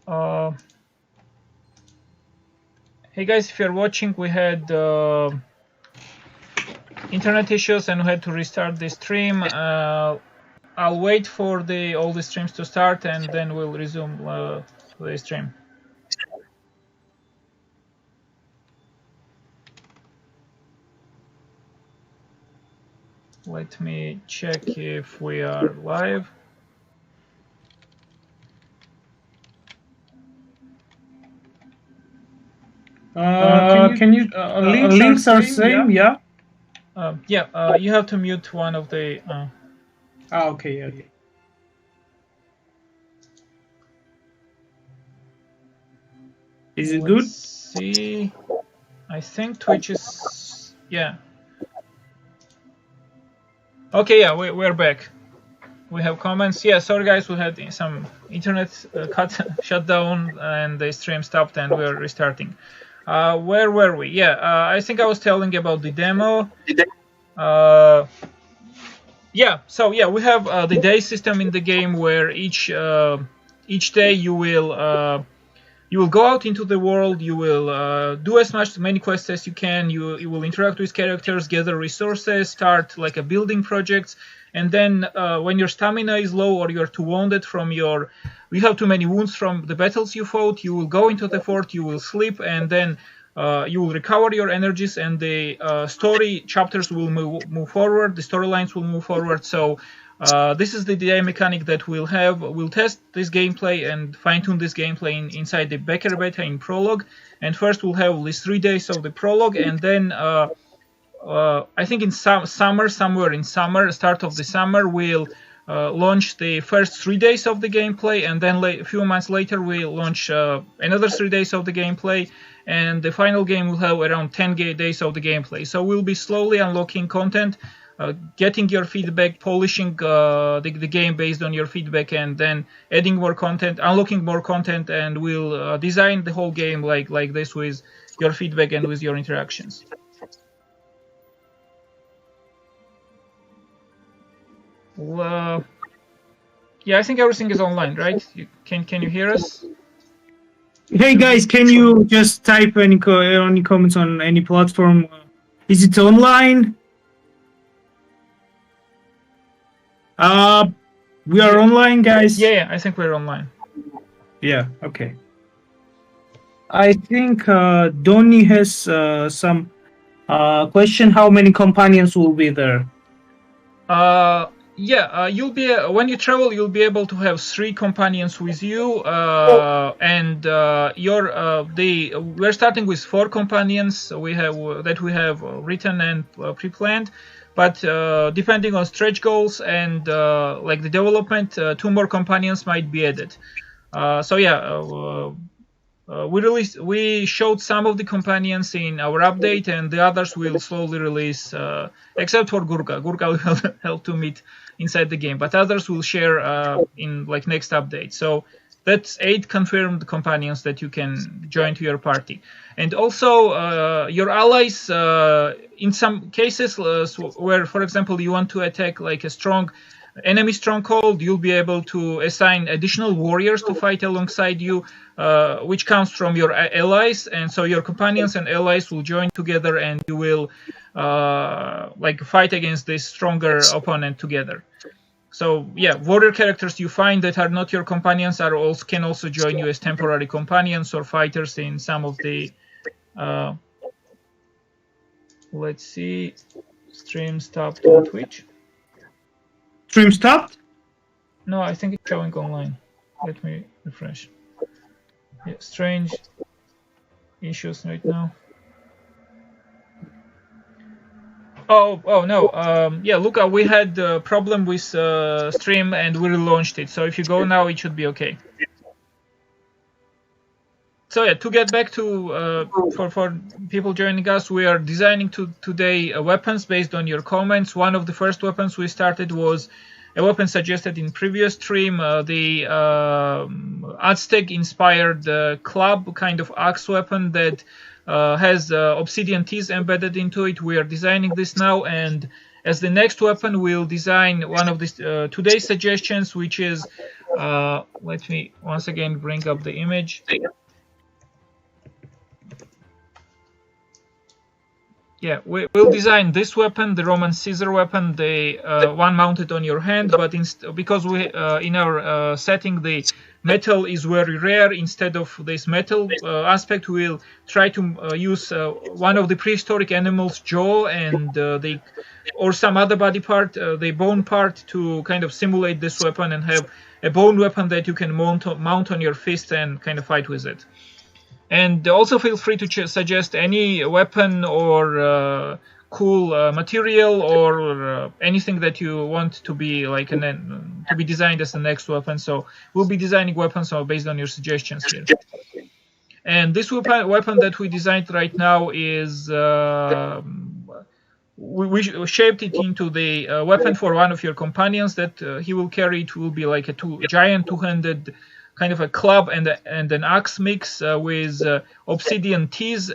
Hey guys, if you're watching, we had internet issues and we had to restart the stream. I'll wait for all the streams to start and then we'll resume the stream. Let me check if we are live. Can you links are same? Yeah. You have to mute one of the. Okay. Okay. Is it good? See, I think Twitch is Okay, yeah, we're back. We have comments. Yeah, sorry guys, we had some internet shut down and the stream stopped and we're restarting. Where were we? Yeah, I think I was telling about the demo. We have the day system in the game where each day you will go out into the world, you will do many quests as you can, you will interact with characters, gather resources, start like a building projects, and then when your stamina is low or you're too wounded you have too many wounds from the battles you fought, you will go into the fort, you will sleep, and then you will recover your energies, and the story chapters will move forward, the storylines will move forward. So this is the DI mechanic that we'll have. We'll test this gameplay and fine-tune this gameplay inside the Becker beta in Prologue. And first we'll have these 3 days of the Prologue, and then I think in somewhere in summer, start of the summer, we'll launch the first 3 days of the gameplay, and then a few months later we'll launch another 3 days of the gameplay, and the final game will have around 10 days of the gameplay. So we'll be slowly unlocking content, getting your feedback, polishing the game based on your feedback, and then adding more content, unlocking more content, and we'll design the whole game like this with your feedback and with your interactions. Well, yeah, I think everything is online, right? Can you hear us? Hey guys, can you just type any comments on any platform? Is it online? We are online, guys. Yeah, I think we're online. Yeah, okay. I think Donny has some question. How many companions will be there? You'll be when you travel, you'll be able to have 3 companions with you, and we're starting with 4 companions. We have written and pre-planned, but depending on stretch goals and like the development, 2 more companions might be added. We showed some of the companions in our update, and the others will slowly release, except for Gurka. Gurka will help to meet inside the game, but others will share in like next update. So that's 8 confirmed companions that you can join to your party. And also your allies, in some cases where, for example, you want to attack like a strong enemy stronghold, you'll be able to assign additional warriors to fight alongside you, which comes from your allies, and so your companions and allies will join together, and you will fight against this stronger opponent together. So yeah, warrior characters you find that are not your companions can also join you as temporary companions or fighters in some of the. Let's see, stream stopped on Twitch. Stream stopped? No, I think it's showing online. Let me refresh. Yeah, strange issues right now. Oh no. Yeah, Luca, we had a problem with stream and we relaunched it. So if you go now, it should be okay. So yeah, to get back to for people joining us, we are designing today weapons based on your comments. One of the first weapons we started was a weapon suggested in previous stream, the Aztec-inspired club kind of axe weapon that has obsidian teeth embedded into it. We are designing this now, and as the next weapon, we'll design one of these today's suggestions, which is Let me once again bring up the image. Yeah, we'll design this weapon, the Roman Caesar weapon, the one mounted on your hand, but because we in our setting the metal is very rare, instead of this metal aspect, we'll try to use one of the prehistoric animals' jaw and or some other body part, the bone part, to kind of simulate this weapon and have a bone weapon that you can mount on your fist and kind of fight with it. And also feel free to suggest any weapon or cool material or anything that you want to be like to be designed as the next weapon. So we'll be designing weapons based on your suggestions here. And this weapon that we designed right now is we shaped it into the weapon for one of your companions that he will carry. It will be like a giant two-handed kind of a club and an axe mix with obsidian teeth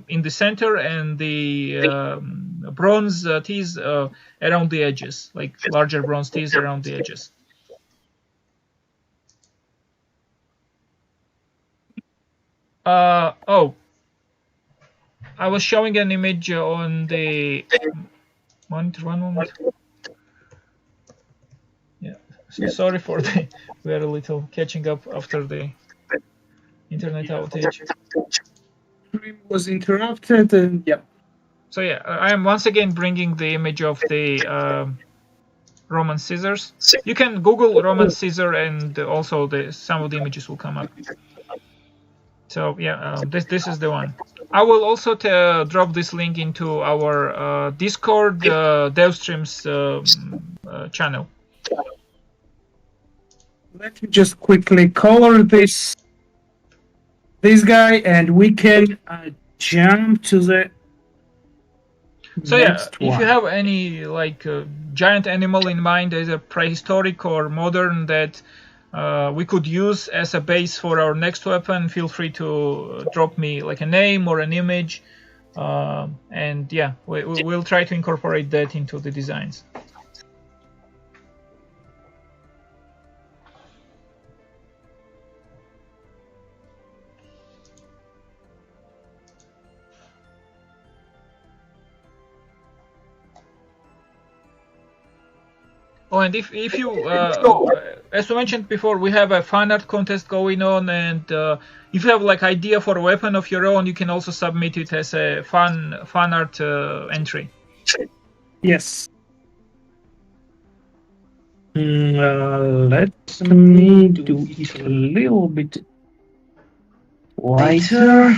in the center and the bronze teeth around the edges, like larger bronze teeth around the edges. Oh, I was showing an image on the monitor. One moment. Yeah, so sorry for the very little catching up after the internet outage. Stream was interrupted, and yeah. So yeah, I am once again bringing the image of the Roman scissors. You can Google Roman scissor, and also some of the images will come up. So yeah, this is the one. I will also drop this link into our Discord Livestream's channel. Let me just quickly color this guy, and we can jump to the so next one. If you have any like giant animal in mind, either prehistoric or modern, that we could use as a base for our next weapon, feel free to drop me like a name or an image, and yeah, we'll try to incorporate that into the designs. Oh, and if you, as we mentioned before, we have a fan art contest going on, and if you have like idea for a weapon of your own, you can also submit it as a fan art entry. Yes. Let me do it a little bit lighter.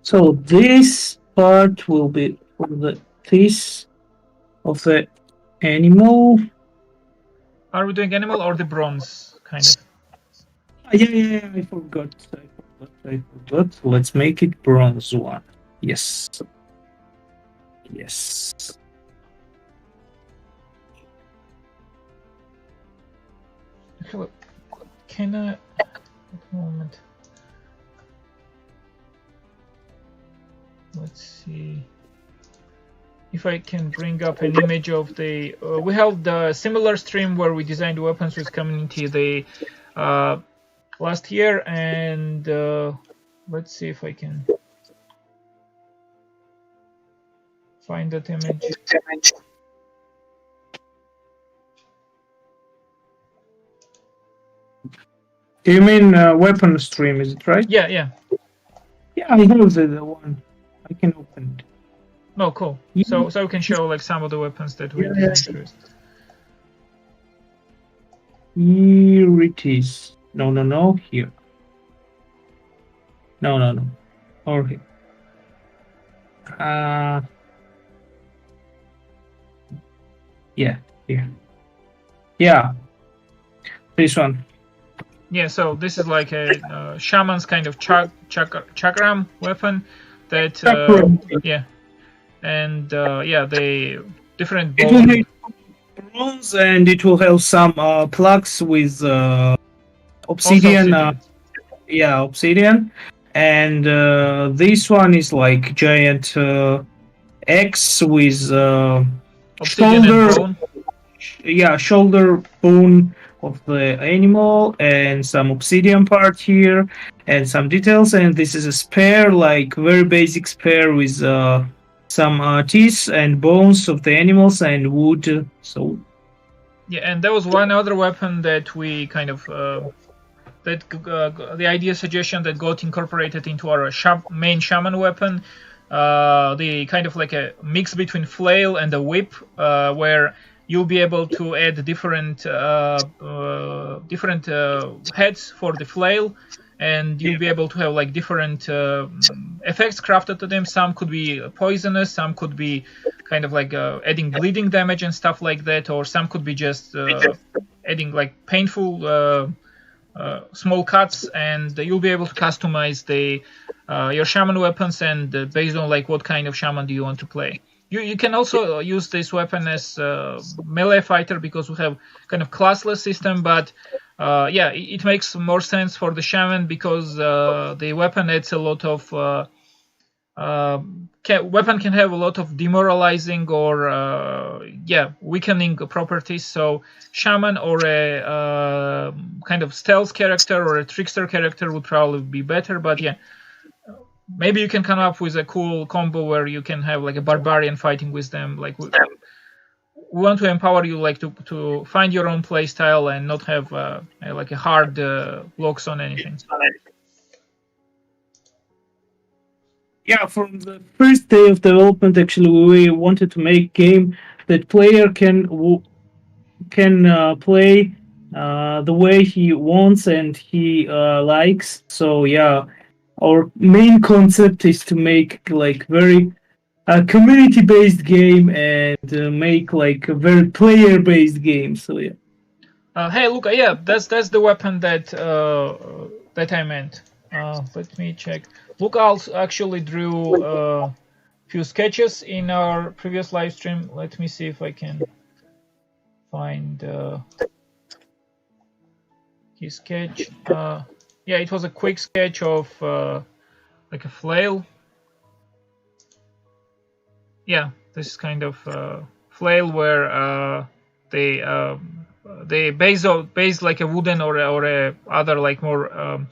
So this part will be for the teeth of the animal. Are we doing animal or the bronze kind of? Yeah, I forgot. Let's make it bronze one. Yes. Can I? A moment. Let's see if I can bring up an image of the. We held the similar stream where we designed weapons with community the last year, and let's see if I can find that image. You mean weapon stream, is it right? Yeah. Yeah, I have the one. I can open it. Oh, cool. So we can show like some of the weapons that we designed first. Here it is. No. Here. No. Or here. Yeah. Here. Yeah. This one. Yeah, so this is like a shaman's kind of chakram weapon that chakram. Yeah, and yeah, the different bone. bronze, and it will have some plugs with obsidian. Obsidian. Yeah, obsidian. And this one is like giant X with Obsidian and bone. shoulder bone of the animal, and some obsidian part here, and some details. And this is a spear, like very basic spear with some teeth and bones of the animals and wood. So Yeah, and there was one other weapon that we kind of the idea suggestion that got incorporated into our main shaman weapon. The kind of like a mix between flail and a whip, where you'll be able to add different heads for the flail, and you'll be able to have like different effects crafted to them. Some could be poisonous, some could be kind of like adding bleeding damage and stuff like that, or some could be just adding like painful small cuts, and you'll be able to customize your shaman weapons, and based on like what kind of shaman do you want to play. You can also use this weapon as melee fighter, because we have kind of classless system, but yeah, it makes more sense for the shaman, because the weapon adds a lot of weapon can have a lot of demoralizing or weakening properties. So shaman or a kind of stealth character or a trickster character would probably be better, but yeah, maybe you can come up with a cool combo where you can have like a barbarian fighting with them. Like we want to empower you like to find your own play style and not have like a hard blocks on anything. Yeah, from the first day of development, actually, we wanted to make game that player can play the way he wants and he likes. So yeah, our main concept is to make like very community-based game and make like a very player-based game. So yeah. Hey, look, yeah, that's the weapon that that I meant. Let me check. Luca actually drew a few sketches in our previous live stream. Let me see if I can find his sketch. Yeah, it was a quick sketch of like a flail. Yeah, this kind of flail where they base like a wooden or a other like more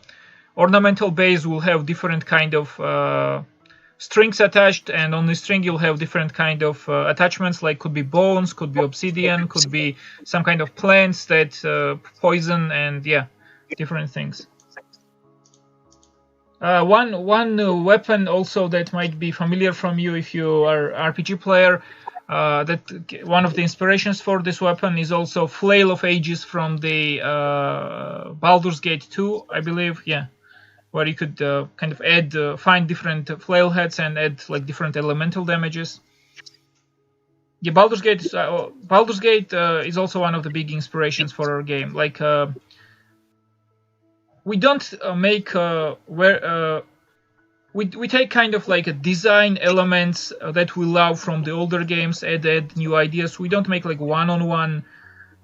ornamental base will have different kind of strings attached, and on the string you'll have different kind of attachments, like could be bones, could be obsidian, could be some kind of plants that poison, and yeah, different things. One weapon also that might be familiar from you if you are RPG player, that one of the inspirations for this weapon is also Flail of Ages from the Baldur's Gate 2, I believe, yeah, where you could kind of add, find different flail heads and add like different elemental damages. Yeah, Baldur's Gate is also one of the big inspirations for our game. Like we don't make we take kind of like a design elements that we love from the older games, add new ideas. We don't make like one-on-one.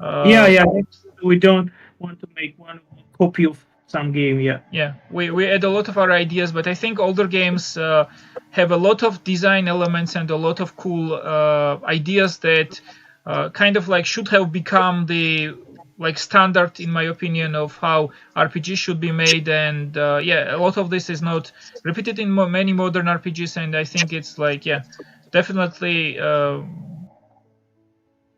Yeah. We don't want to make one copy of some game. Yeah. We add a lot of our ideas, but I think older games have a lot of design elements and a lot of cool ideas that kind of like should have become the like standard, in my opinion, of how RPGs should be made. And yeah, a lot of this is not repeated in many modern RPGs, and I think it's like, yeah, definitely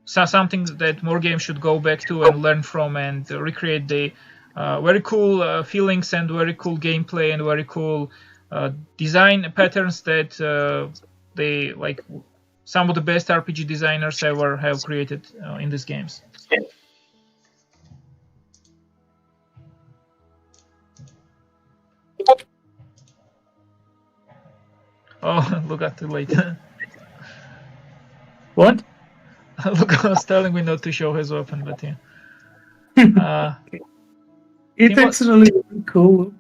something that more games should go back to and learn from and recreate the very cool feelings and very cool gameplay and very cool design patterns that they like some of the best RPG designers ever have created in these games. Oh, look at too late. What? Look, I was telling me not to show his weapon, but yeah. It's actually cool.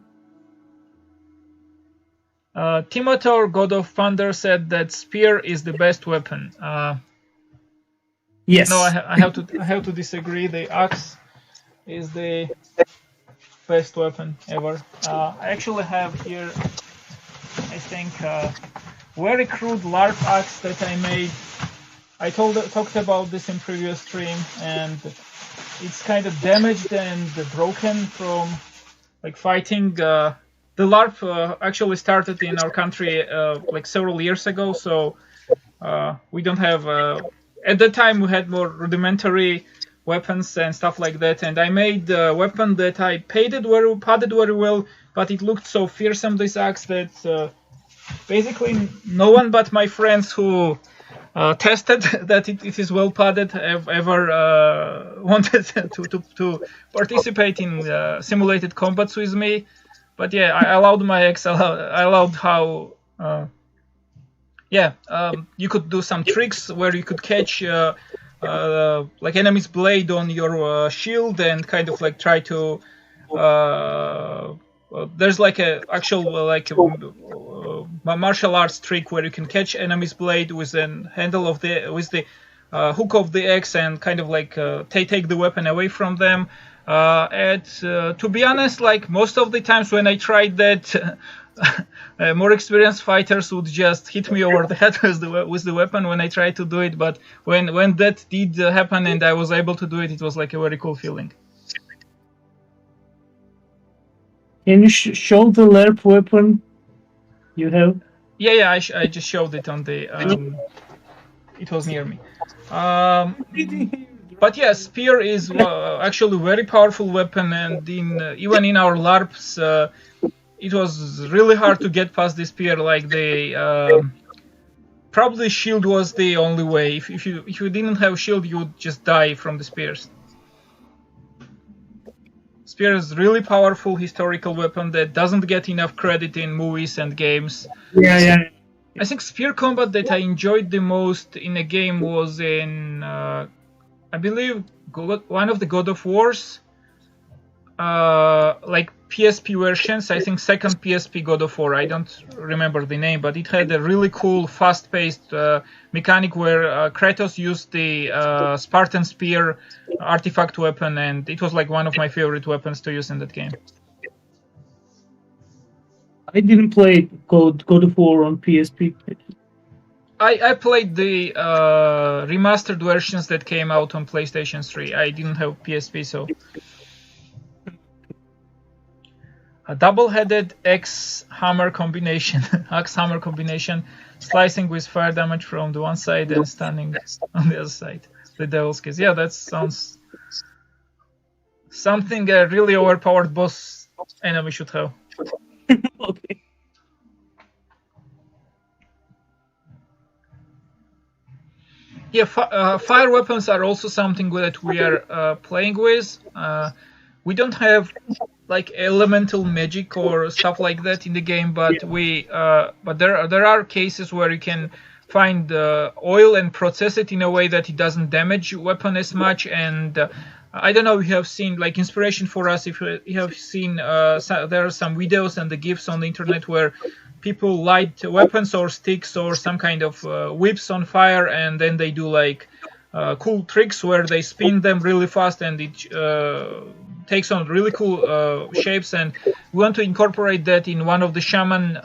Timotor, God of Thunder, said that spear is the best weapon. Yes. No, I have to disagree. The axe is the best weapon ever. I actually have here, I think, very crude LARP axe that I made. I talked about this in previous stream, and it's kind of damaged and broken from like fighting. The LARP actually started in our country like several years ago, so we don't have. At that time, we had more rudimentary weapons and stuff like that, and I made a weapon that I padded very well, but it looked so fearsome, this axe, that basically no one but my friends who tested that it is well padded have ever wanted to participate in simulated combats with me. But yeah, I allowed my ex. I allowed how you could do some tricks where you could catch like enemy's blade on your shield and kind of like try to there's like a actual like a martial arts trick where you can catch enemy's blade with the handle of the hook of the axe and kind of like take the weapon away from them. To be honest, like most of the times when I tried that, more experienced fighters would just hit me over the head with the weapon when I tried to do it. But when that did happen and I was able to do it, it was like a very cool feeling. Can you show the LARP weapon you have? Yeah, I just showed it on the. It was near me. But yeah, spear is actually a very powerful weapon, and even in our LARPs, it was really hard to get past the spear. Like probably shield was the only way. If you didn't have shield, you would just die from the spears. Spear is really powerful historical weapon that doesn't get enough credit in movies and games. Yeah. I think spear combat that I enjoyed the most in a game was in, I believe, one of the God of Wars, like PSP versions. I think second PSP God of War. I don't remember the name, but it had a really cool, fast-paced mechanic where Kratos used the Spartan spear artifact weapon, and it was like one of my favorite weapons to use in that game. I didn't play God of War on PSP. I played the remastered versions that came out on PlayStation 3. I didn't have PSP, so. A double-headed axe-hammer combination, axe-hammer combination, slicing with fire damage from the one side and stunning on the other side. The Devil's Kiss. Yeah, that sounds something a really overpowered boss enemy should have. Okay. Yeah, fire weapons are also something that we are playing with. We don't have like elemental magic or stuff like that in the game, but but there are cases where you can find oil and process it in a way that it doesn't damage weapon as much. And I don't know if you have seen like inspiration for us. If you have seen, there are some videos and the GIFs on the internet where people light weapons or sticks or some kind of whips on fire, and then they do like cool tricks where they spin them really fast, and it takes on really cool shapes. And we want to incorporate that in one of the shaman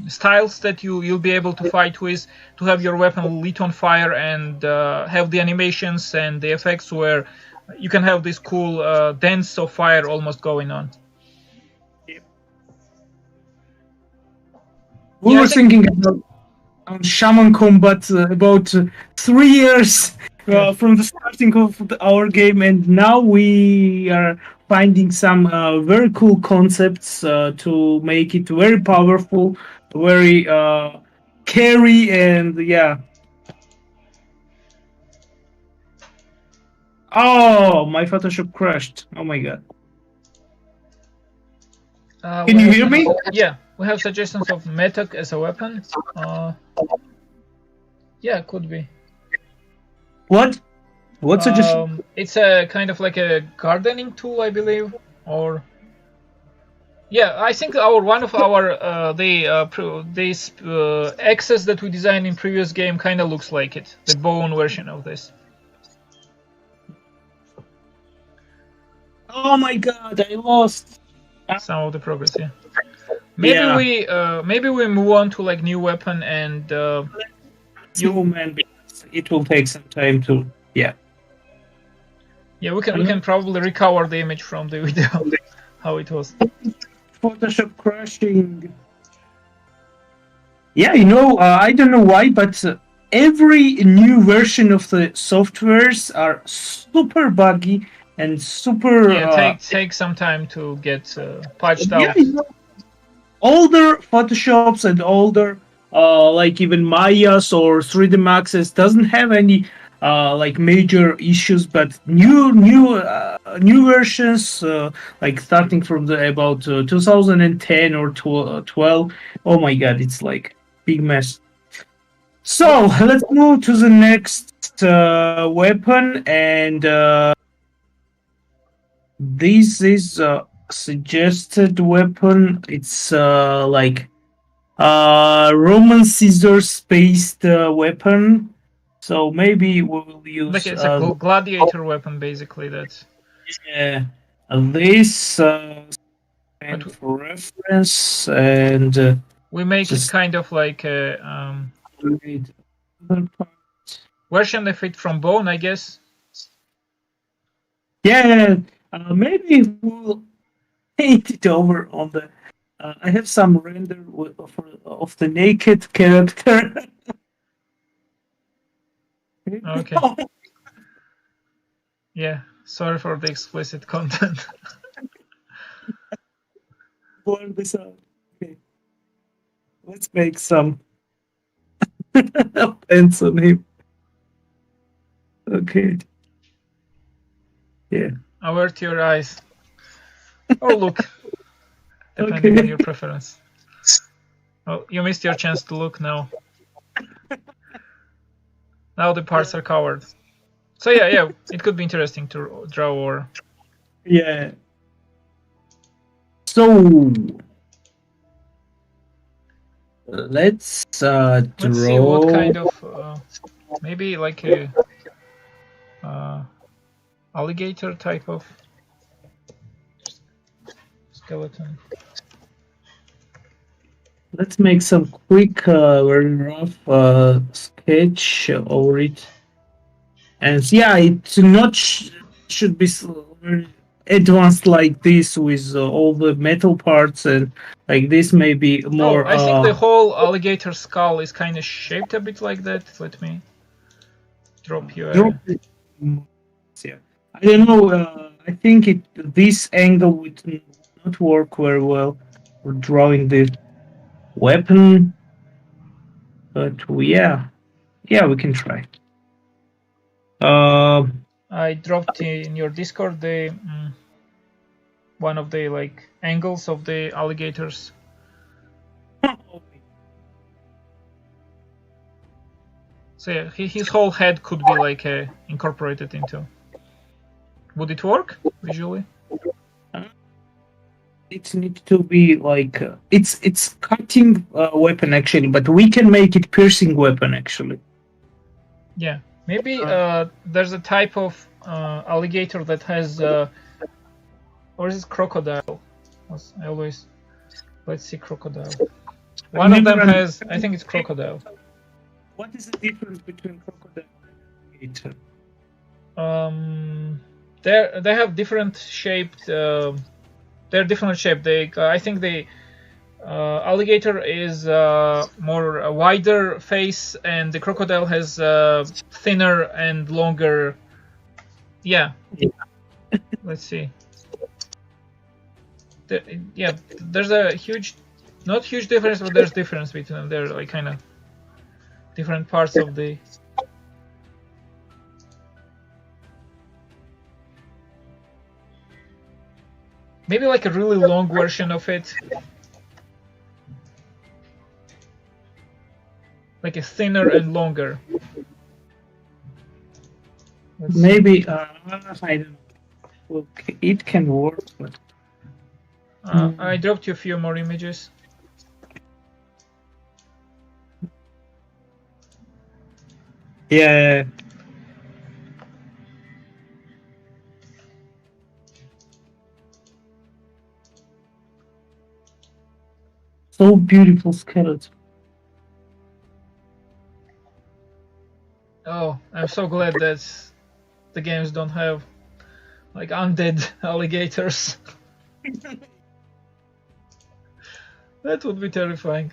styles that you'll be able to fight with, to have your weapon lit on fire and have the animations and the effects where you can have this cool dance of fire almost going on. We were thinking about shaman combat about 3 years from the starting of our game, and now we are finding some very cool concepts to make it very powerful, very carry, and yeah. Oh, my Photoshop crashed. Oh my god. Can you hear me? Yeah, we have suggestions of Metak as a weapon. Yeah, could be. What? What suggestion? It's a kind of like a gardening tool, I believe, or. Yeah, I think one of our this access that we designed in previous game kind of looks like it, the bone version of this. Oh my god, I lost some of the progress. Yeah, maybe we move on to like new weapon and movement because it will take some time to yeah, we can probably recover the image from the video how it was. Photoshop crashing. Yeah, I don't know why, but every new version of the softwares are super buggy and super. Yeah, take some time to get patched out. Older Photoshops and older, like even Mayas or 3D Maxes doesn't have any like major issues, but new versions like starting from the about 2010 or 12. Oh my god, it's like big mess. So let's move to the next weapon, and this is a suggested weapon. It's like Roman scissors based weapon. So maybe we will use like it's a gladiator weapon basically. That's this and for reference, and we make it kind of like a version of it from bone, I guess. Yeah, maybe we'll paint it over on the. I have some render of the naked character. Okay. Yeah, sorry for the explicit content. Blur this out. Okay. Let's make some pens on him. Okay. Yeah. Avert your eyes. Or look. Depending on your preference. Oh, you missed your chance to look now. Now the parts are covered. So yeah, it could be interesting to draw or... Yeah. So... Let's draw... Let's see what kind of... maybe like a... alligator type of... skeleton. Let's make some quick, very rough sketch over it. And yeah, it not should be very advanced like this with all the metal parts, and like this may be more. I think the whole alligator skull is kind of shaped a bit like that. Let me drop you. Yeah, I don't know. I think this angle would not work very well for drawing the weapon, but yeah, we can try. I dropped in your Discord the one of the like angles of the alligators. So yeah, his whole head could be like incorporated into. Would it work visually? It needs to be like it's cutting weapon actually, but we can make it piercing weapon actually. Yeah, maybe there's a type of alligator that has, or is it crocodile? I always let's see crocodile. One of them has, I think it's crocodile. What is the difference between crocodile and alligator? They have different shaped. They're different shape. I think the alligator is more wider face, and the crocodile has thinner and longer. Yeah. Let's see. There's a not huge difference, but there's difference between them. They're like kind of different parts of the. Maybe like a really long version of it. Like a thinner and longer. Maybe I don't know. Well, it can work, but I dropped you a few more images. Yeah. So beautiful skeleton. Oh, I'm so glad that the games don't have like undead alligators. That would be terrifying.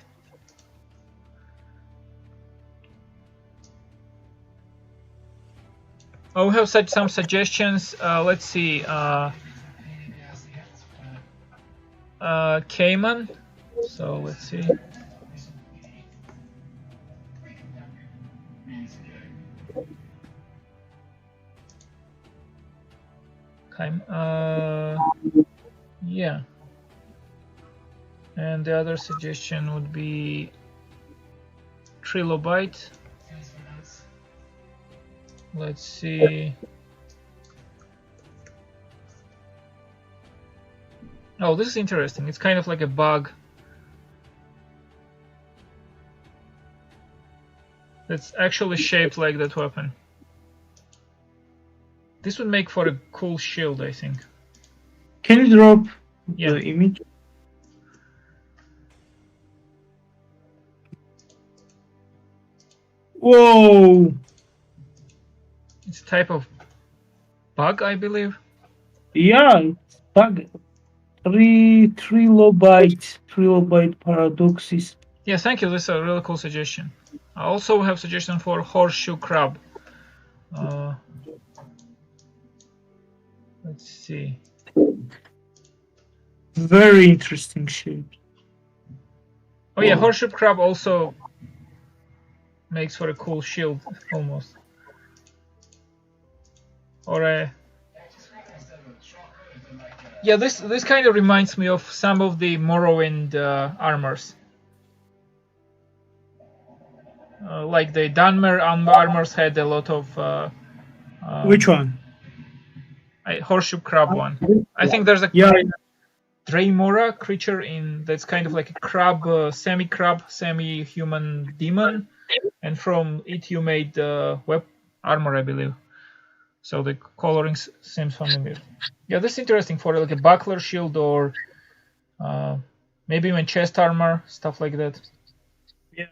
Oh, we have some suggestions. Let's see. Cayman. So let's see. Yeah. And the other suggestion would be trilobite. Let's see. Oh, this is interesting. It's kind of like a bug. It's actually shaped like that weapon. This would make for a cool shield, I think. Can you drop the image? Whoa! It's a type of bug, I believe. Yeah, bug. Trilobite paradoxes. Yeah, thank you. This is a really cool suggestion. I also have suggestion for horseshoe crab. Let's see. Very interesting shape. Oh yeah, horseshoe crab also makes for a cool shield, almost. Or a... Yeah, this kind of reminds me of some of the Morrowind armors. Like the Dunmer armors had a lot of... Which one? Horseshoe crab one. I think there's a Draymora creature that's kind of like a crab, semi-crab, semi-human demon. And from it you made web armor, I believe. So the coloring seems familiar. Yeah, this is interesting for like a buckler shield or maybe even chest armor, stuff like that. Yeah.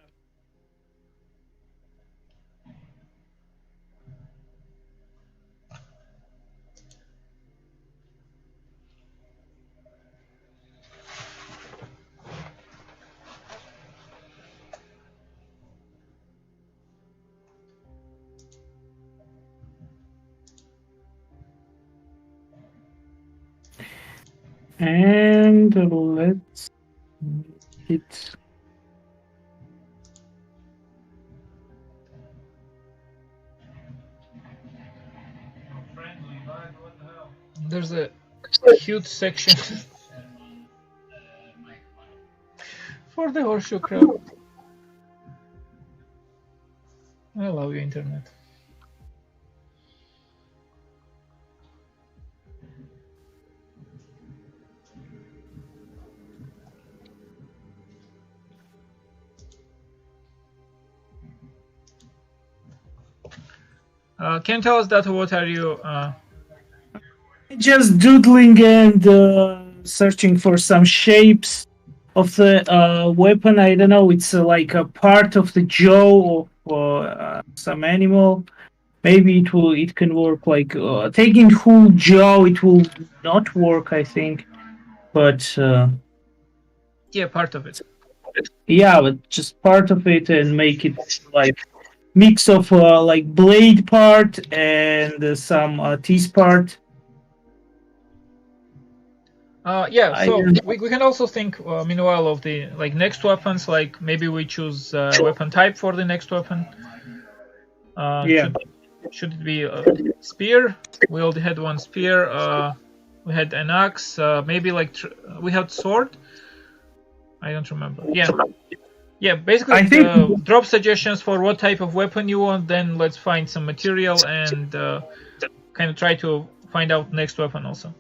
And let's hit. There's a huge section for the horseshoe crab. I love you, internet. Can you tell us that what are you just doodling and searching for some shapes of the weapon. I don't know, it's like a part of the jaw of some animal. Maybe it can work like taking whole jaw, it will not work, I think. But yeah, part of it. Yeah, but just part of it and make it like mix of like blade part and some teeth part. Yeah, so we can also think meanwhile of the like next weapons, like maybe we choose weapon type for the next weapon. Yeah. Should it be a spear? We already had one spear. We had an axe. Maybe like we had sword. I don't remember. Yeah. Basically, I think drop suggestions for what type of weapon you want. Then let's find some material and kind of try to find out next weapon also.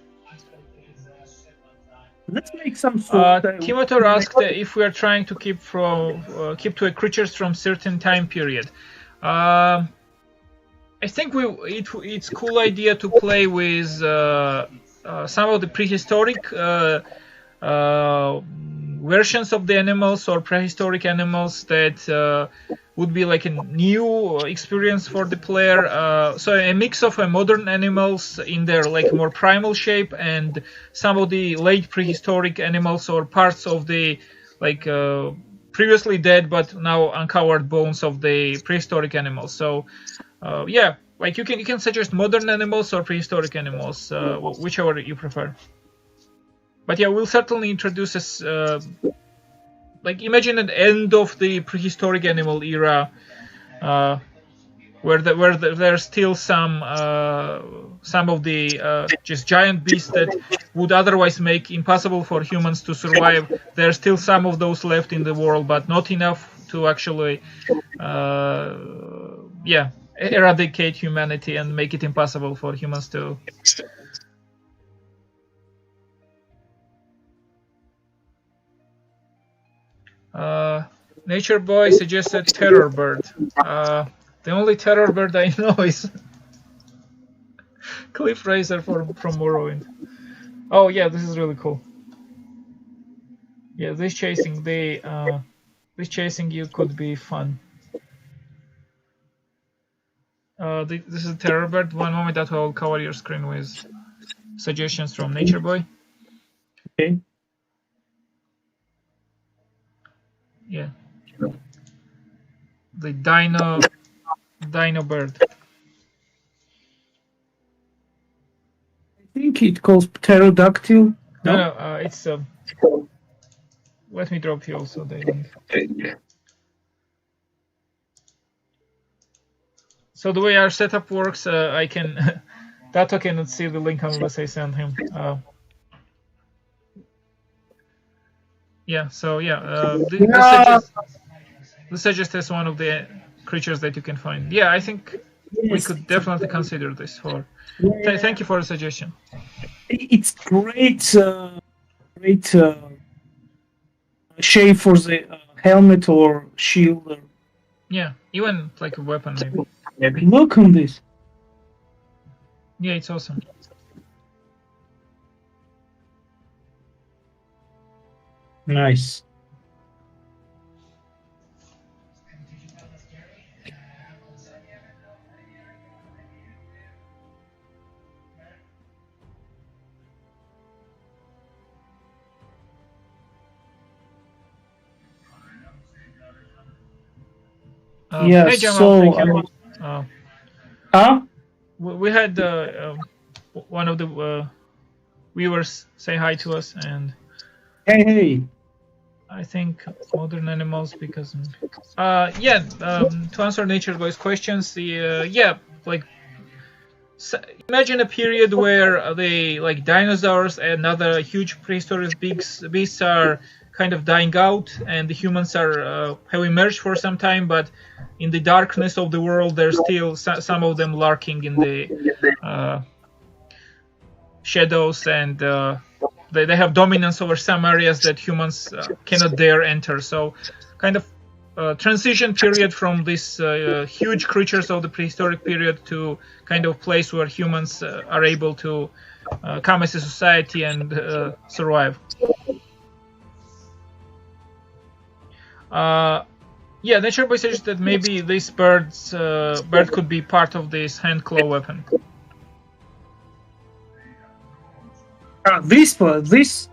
Let's make some sort. Timotor asked if we are trying to keep to a creatures from certain time period. I think it's cool idea to play with some of the prehistoric versions of the animals or prehistoric animals that would be like a new experience for the player. So a mix of modern animals in their like more primal shape and some of the late prehistoric animals or parts of the like previously dead but now uncovered bones of the prehistoric animals. So yeah, like you can suggest modern animals or prehistoric animals, whichever you prefer. But yeah, we'll certainly introduce us. Like imagine an end of the prehistoric animal era, where there's still some of the just giant beasts that would otherwise make impossible for humans to survive. There's still some of those left in the world, but not enough to actually, yeah, eradicate humanity and make it impossible for humans to. Nature Boy suggested Terror Bird. The only Terror Bird I know is Cliff Racer from Morrowind. Oh yeah, this is really cool. Yeah, this chasing you could be fun. This is Terror Bird. One moment, that will cover your screen with suggestions from Nature Boy. Okay. Yeah. The Dino Bird. I think it calls pterodactyl. No, it's let me drop you also the link. So the way our setup works, I can Dato cannot see the link unless I send him. Yeah. So yeah, the suggest is one of the creatures that you can find. Yeah, I think we could definitely consider this for. Thank you for the suggestion. It's great, great shape for the helmet or shield. Yeah, even like a weapon maybe. Look on this. Yeah, it's awesome. Nice. Yeah, hey Jamal, so thank you. We had one of the viewers say hi to us, and hey. I think modern animals because yeah, to answer Nature Boy's questions, yeah, like imagine a period where the like dinosaurs and other huge prehistoric beasts are kind of dying out, and the humans are have emerged for some time, but in the darkness of the world, there's still some of them lurking in the shadows, and they have dominance over some areas that humans cannot dare enter. So, kind of transition period from these huge creatures of the prehistoric period to kind of place where humans are able to come as a society and survive. Yeah, Nature Boy suggests that maybe this bird could be part of this hand claw weapon. This one, this.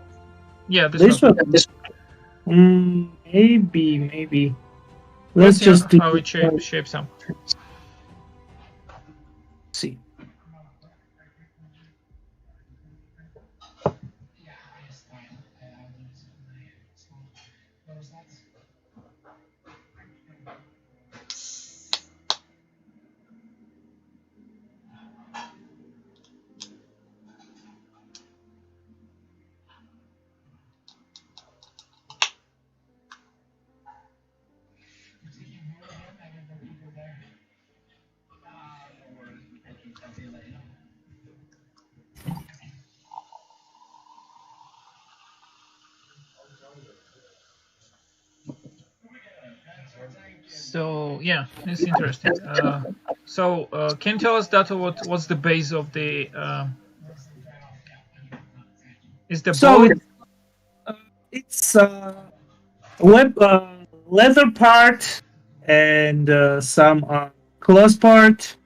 Yeah, this one. Maybe. Let's just see how it shapes up. See. So yeah, it's interesting. Can you tell us that what's the base of the is the So boat? it's web leather part and some cloth part.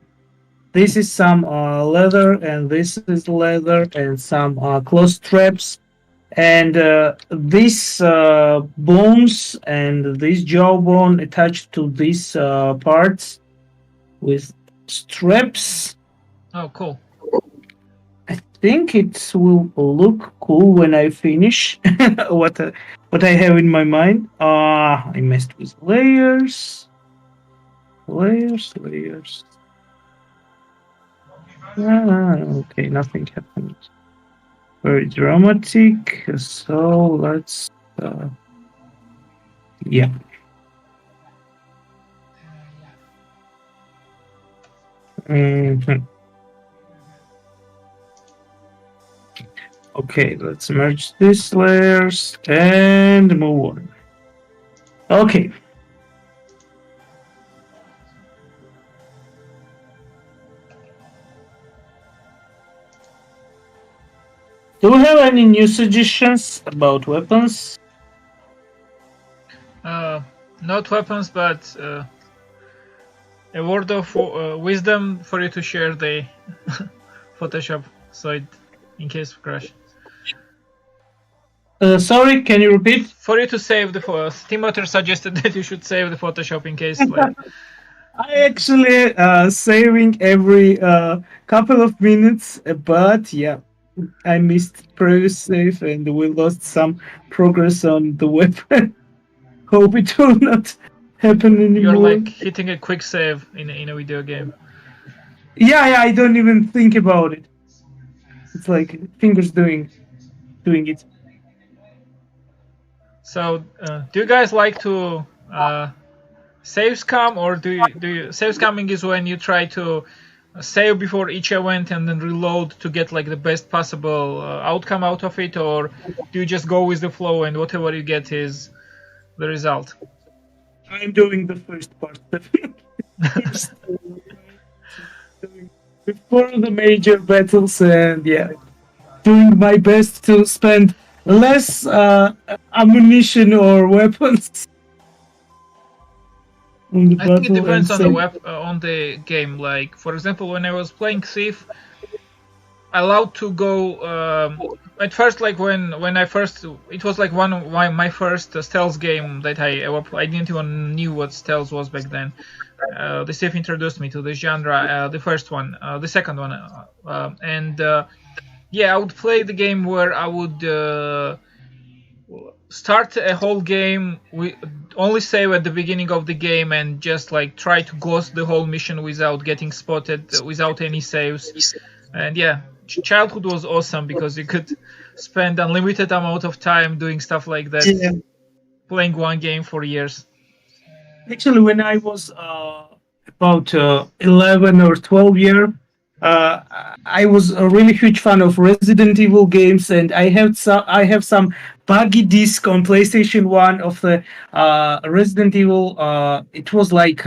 This is some leather, and this is leather, and some cloth straps. And these bones and this jawbone attached to these parts with straps. Oh, cool. I think it will look cool when I finish what I have in my mind. I messed with layers. Okay, nothing happened. Very dramatic. So let's, yeah. Mhm. Okay, let's merge these layers and move on. Okay. Do we have any new suggestions about weapons? Not weapons, but a word of wisdom for you to share the Photoshop site in case of crash. Sorry, can you repeat? For you to save the Timoter suggested that you should save the Photoshop in case like. I actually saving every couple of minutes, but yeah, I missed previous save and we lost some progress on the weapon. Hope it will not happen You're anymore. like hitting a quick save in a video game. Yeah, I don't even think about it. It's like fingers doing it. So, do you guys like to save scam, or do you save scamming is when you try to save before each event and then reload to get like the best possible outcome out of it, or do you just go with the flow and whatever you get is the result? I'm doing the first part. Before the major battles, and yeah, doing my best to spend less ammunition or weapons on the I think it battle and depends on the save. on the game. Like for example, when I was playing Thief, allowed to go at first, like when I first, it was like one of my first stealth game that I ever played. I didn't even knew what stealth was back then. The Thief introduced me to the genre, the first one, the second one, and yeah, I would play the game where I would start a whole game, we only save at the beginning of the game and just like try to ghost the whole mission without getting spotted, without any saves. And yeah, childhood was awesome because you could spend unlimited amount of time doing stuff like that, Yeah. playing one game for years. Actually, when I was about 11 or 12 year, uh, I was a really huge fan of Resident Evil games, and I have some buggy disc on PlayStation One of the Resident Evil. It was like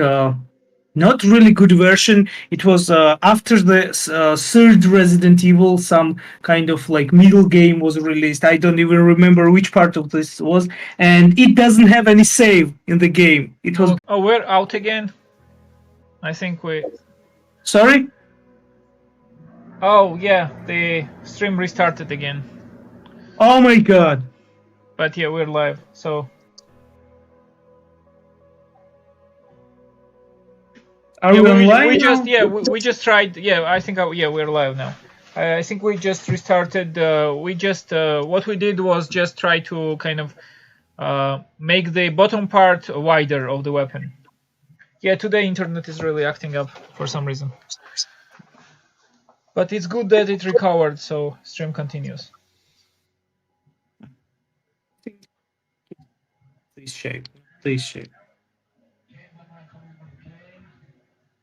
not really good version. It was after the third Resident Evil, some kind of like middle game was released. I don't even remember which part of this was, and it doesn't have any save in the game. It was Oh, we're out again. I think we. sorry. Oh yeah, the stream restarted again. Oh my god! But yeah, we're live. So. Are Yeah, we online? we just now? we just tried. Yeah, I think yeah, we're live now. I think we just restarted. We just what we did was just try to kind of make the bottom part wider of the weapon. Yeah, today internet is really acting up for some reason. But it's good that it recovered, so stream continues. Please shape.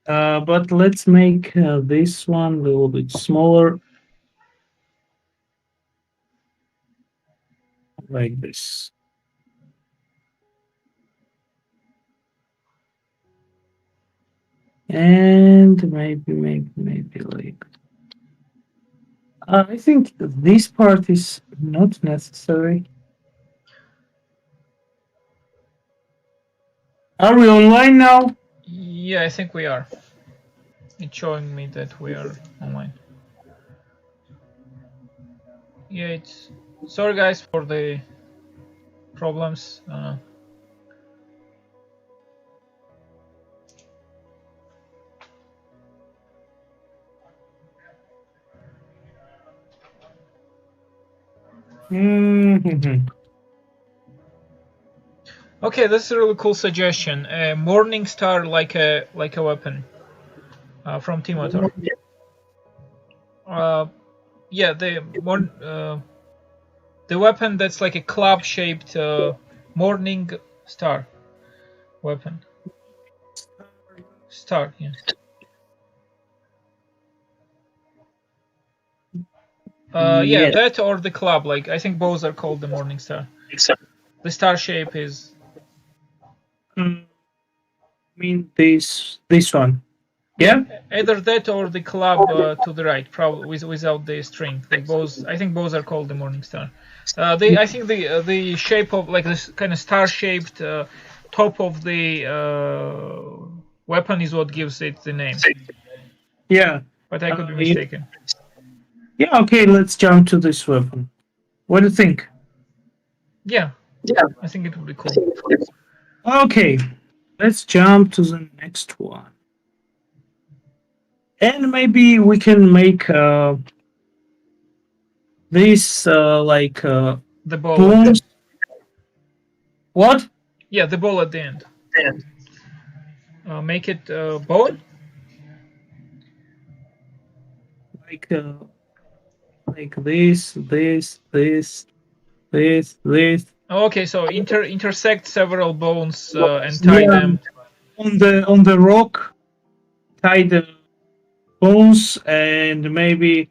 But let's make this one a little bit smaller, like this. And maybe like I think this part is not necessary. Are we online now? Yeah, I think we are. It's showing me that we are online. Yeah, it's sorry guys for the problems. Mm-hmm. Okay, this is a really cool suggestion. Morning Star like a weapon from Timotor. Yeah, the weapon that's like a club-shaped morning star weapon. Star, yeah. Yeah, that or the club. Like I think both are called the morning star. Exactly. The star shape is. I mean this one. Yeah. Either that or the club to the right, probably without the string. Like both, I think both are called the morning star. I think the shape of like this kind of star-shaped top of the weapon is what gives it the name. Yeah. But I could be mistaken. Yeah. Okay. Let's jump to this weapon. What do you think? Yeah. I think it would be cool. Okay. Let's jump to the next one. And maybe we can make this like the ball. booms. What? Yeah, the ball at the end. Make it bone. Like this. Oh, okay, so intersect several bones and tie them on the rock. Tie the bones and maybe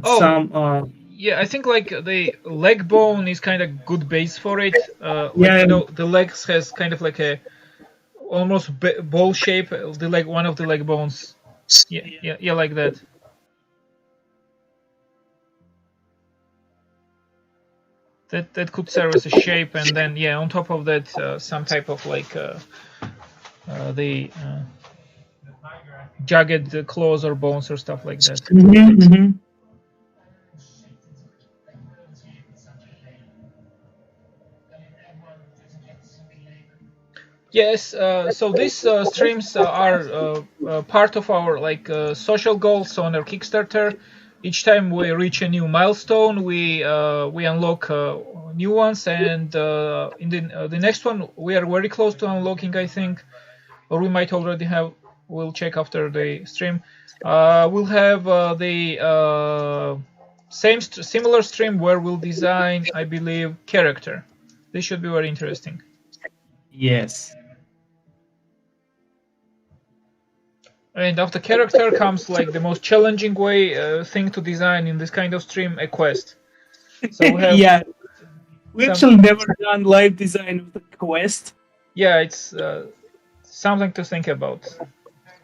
some. Yeah, I think like the leg bone is kind of good base for it. Yeah. You know, the legs has kind of like a almost ball shape. The leg, one of the leg bones. Yeah, like that. That could serve as a shape, and then on top of that, some type of like the jagged claws or bones or stuff like that. Mm-hmm. Yes, so these streams are part of our like social goals on our Kickstarter. Each time we reach a new milestone, we unlock new ones, and in the next one we are very close to unlocking, I think, or we might already have. We'll check after the stream. We'll have the similar stream where we'll design, I believe, character. This should be very interesting. Yes. And after character comes like the most challenging thing to design in this kind of stream, a quest. So we have we actually never done live design of the quest. Yeah, it's something to think about.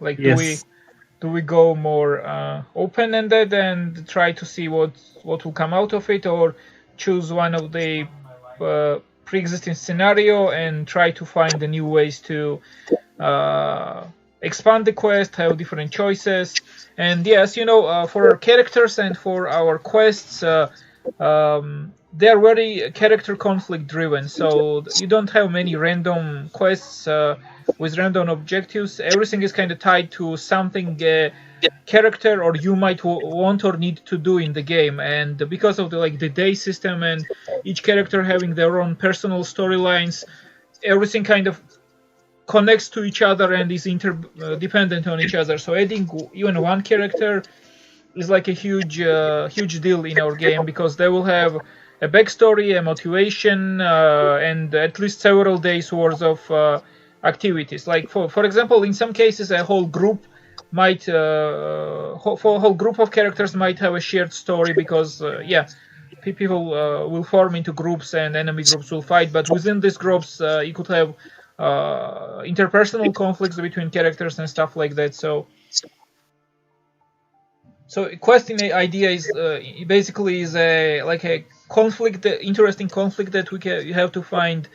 Like, do we go more open-ended and try to see what will come out of it, or choose one of the pre-existing scenario and try to find the new ways to expand the quest, have different choices. And yes, you know, for our characters and for our quests, they're very character conflict driven, so you don't have many random quests with random objectives. Everything is kind of tied to something character or you might want or need to do in the game. And because of the day system and each character having their own personal storylines, everything kind of connects to each other and is interdependent on each other. So adding even one character is like a huge deal in our game, because they will have a backstory, a motivation, and at least several days worth of activities. Like for example, in some cases, a whole group might, whole group of characters might have a shared story, because people will form into groups and enemy groups will fight. But within these groups, you could have interpersonal conflicts between characters and stuff like that. So questing idea is basically is like a conflict, interesting conflict that you have to find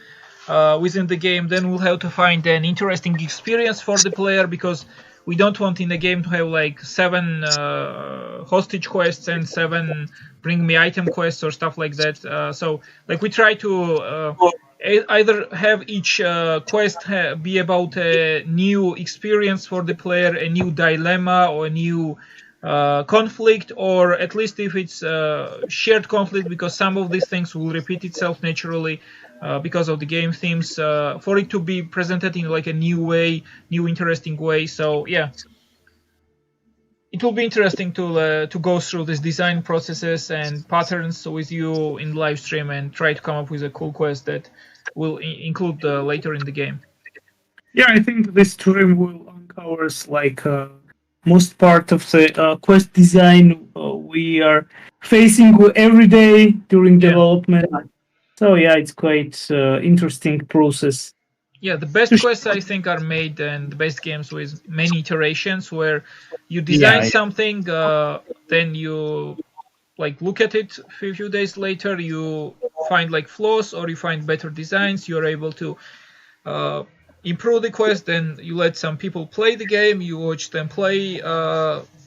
within the game. Then we'll have to find an interesting experience for the player, because we don't want in the game to have like 7 hostage quests and 7 bring me item quests or stuff like that. So like we try to either have each quest be about a new experience for the player, a new dilemma, or a new conflict, or at least if it's shared conflict, because some of these things will repeat itself naturally because of the game themes, for it to be presented in like a new way, new interesting way. So yeah, it will be interesting to go through these design processes and patterns with you in live stream and try to come up with a cool quest that will include later in the game. Yeah, I think this stream will uncovers like most part of the quest design we are facing every day during development. So yeah, it's quite interesting process. Yeah, the best quests I think are made, and the best games with many iterations, where you design something, then you like look at it a few days later, you find like flaws or you find better designs, you're able to improve the quest, then you let some people play the game, you watch them play,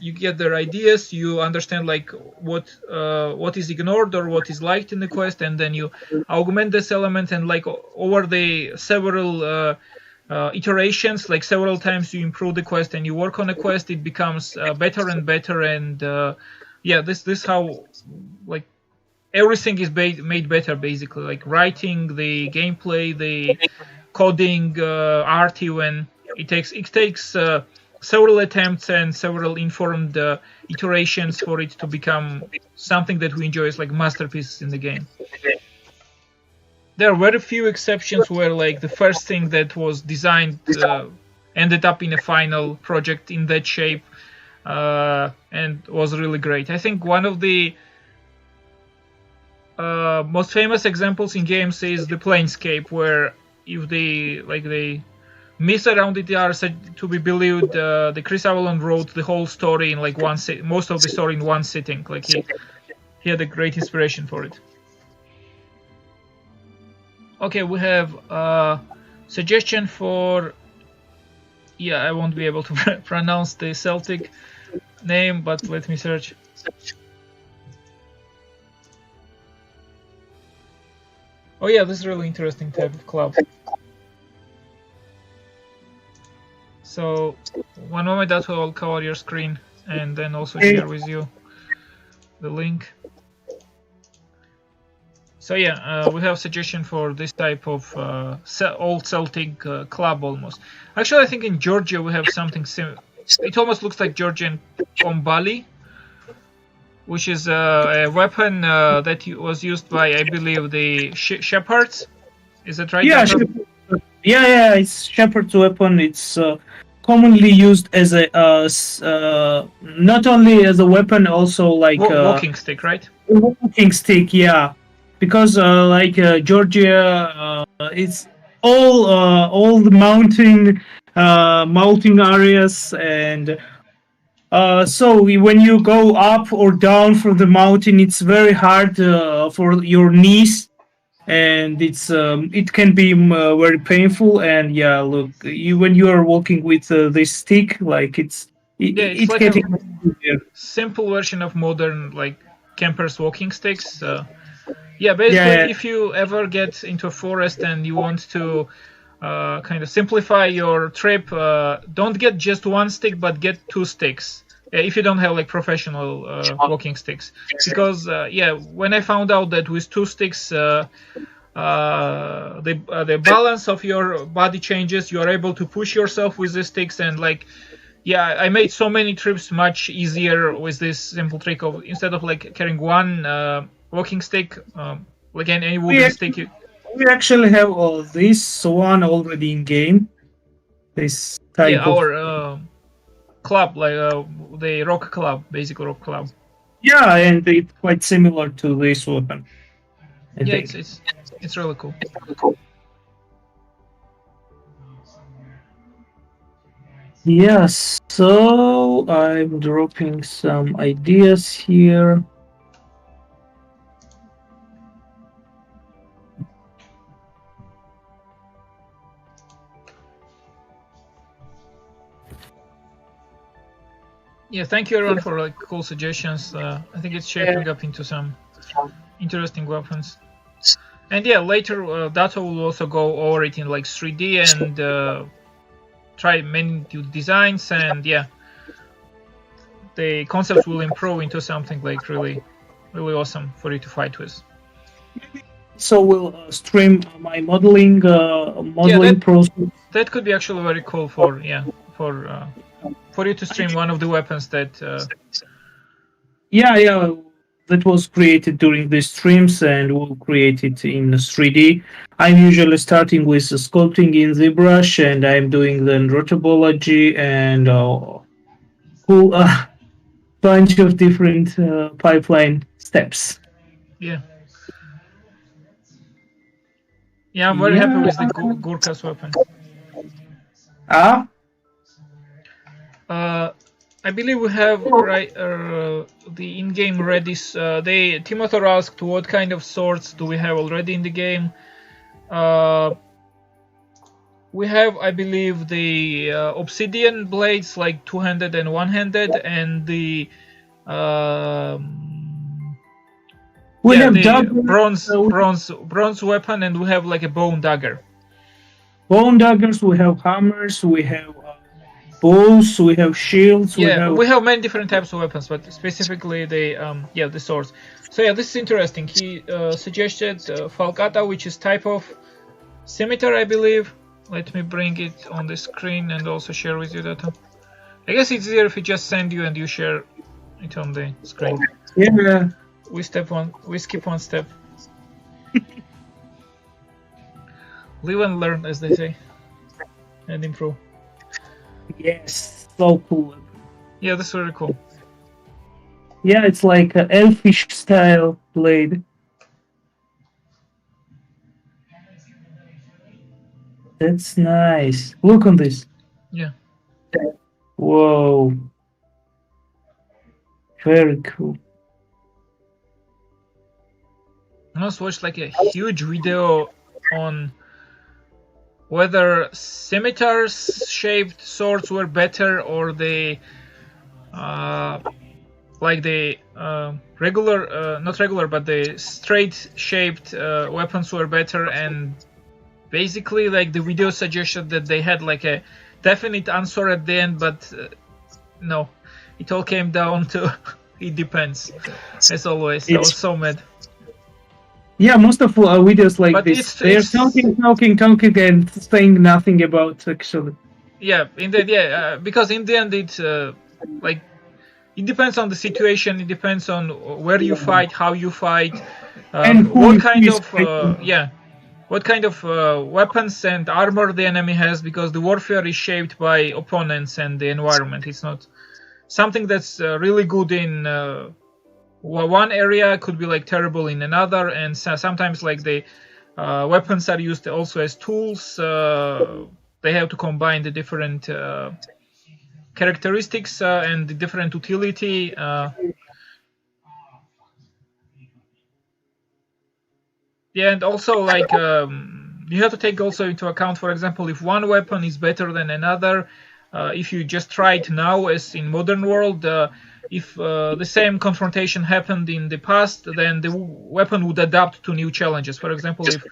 you get their ideas, you understand like what is ignored or what is liked in the quest, and then you augment this element, and like over the several iterations, like several times you improve the quest and you work on a quest, it becomes better and better. And yeah, this how like everything is made better, basically, like writing, the gameplay, the coding, art, even it takes several attempts and several informed iterations for it to become something that we enjoy as like masterpieces in the game. There are very few exceptions where like the first thing that was designed ended up in a final project in that shape and was really great. I think one of the most famous examples in games is the Planescape, where if they miss around it, they are said to be believed. The Chris Avalon wrote the whole story in like most of the story in one sitting. Like he had a great inspiration for it. Okay, we have a suggestion for. Yeah, I won't be able to pronounce the Celtic name, but let me search. Oh yeah, this is a really interesting type of club. So, one moment, that will cover your screen, and then also share with you the link. So yeah, we have a suggestion for this type of old Celtic club almost. Actually, I think in Georgia we have something similar. It almost looks like Georgian kombali, which is a weapon that was used by, I believe, the shepherds. Is that right? Yeah, it's shepherd's weapon. It's commonly used as a not only as a weapon, also like walking stick, right? Walking stick, yeah. Because Georgia, it's all the mountain areas, and so when you go up or down from the mountain, it's very hard for your knees, and it can be very painful. And yeah, look, when you are walking with this stick, like it's like a simple version of modern like campers walking sticks. Yeah, basically, if you ever get into a forest and you want to kind of simplify your trip, don't get just one stick, but get 2 sticks. If you don't have like professional walking sticks, because when I found out that with 2 sticks, the balance of your body changes, you are able to push yourself with the sticks, and like. Yeah, I made so many trips much easier with this simple trick of instead of like carrying one walking stick, like any wooden stick. We actually have this one already in game. This type of our club, like the rock club, basic rock club. Yeah, and it's quite similar to this weapon. It's really cool. Yes, so I'm dropping some ideas here. Yeah, thank you everyone for like cool suggestions. I think it's shaping up into some interesting weapons. And yeah, later Dato will also go over it in like 3D and try many new designs, and yeah, the concepts will improve into something like really awesome for you to fight with. So we'll stream my modeling Yeah, process. that could be actually very cool for you to stream one of the weapons that Yeah, that was created during the streams, and we'll create it in 3D. I'm usually starting with sculpting in ZBrush, and I'm doing then rotobology and cool bunch of different pipeline steps. yeah. Yeah, I'm very happy with the Gurkha's weapon. Ah, I believe we have the in-game ready. Timothor asked what kind of swords do we have already in the game. We have, I believe, the obsidian blades, like two-handed and one-handed, and the we have bronze weapon, and we have like a bone dagger. Bone daggers, we have hammers, we have bows, we have shields. Yeah, we have many different types of weapons, but specifically the swords. So yeah, this is interesting. He suggested falcata, which is type of scimitar, I believe. Let me bring it on the screen and also share with you that. I guess it's easier if we just send you and you share it on the screen. Yeah. We skip one step. Live and learn, as they say, and improve. Yes, so cool. Yeah, that's very cool. Yeah, it's like an elfish style blade. That's nice. Look on this. Yeah. Whoa. Very cool. I also watched like a huge video on whether scimitars shaped swords were better or the straight shaped weapons were better, and basically like the video suggested that they had like a definite answer at the end, but no, it all came down to it depends, as always. I was so mad. Yeah, most of videos like but this, they're talking, and saying nothing about actually. Yeah, indeed, yeah, because in the end it's like it depends on the situation, it depends on where you fight, how you fight, and what kind of weapons and armor the enemy has, because the warfare is shaped by opponents and the environment. It's not something that's really good in one area could be like terrible in another, and sometimes like the weapons are used also as tools. They have to combine the different characteristics and the different utility. Yeah, and also like you have to take also into account, for example, if one weapon is better than another. If you just try it now, as in modern world, if the same confrontation happened in the past, then the weapon would adapt to new challenges. For example, if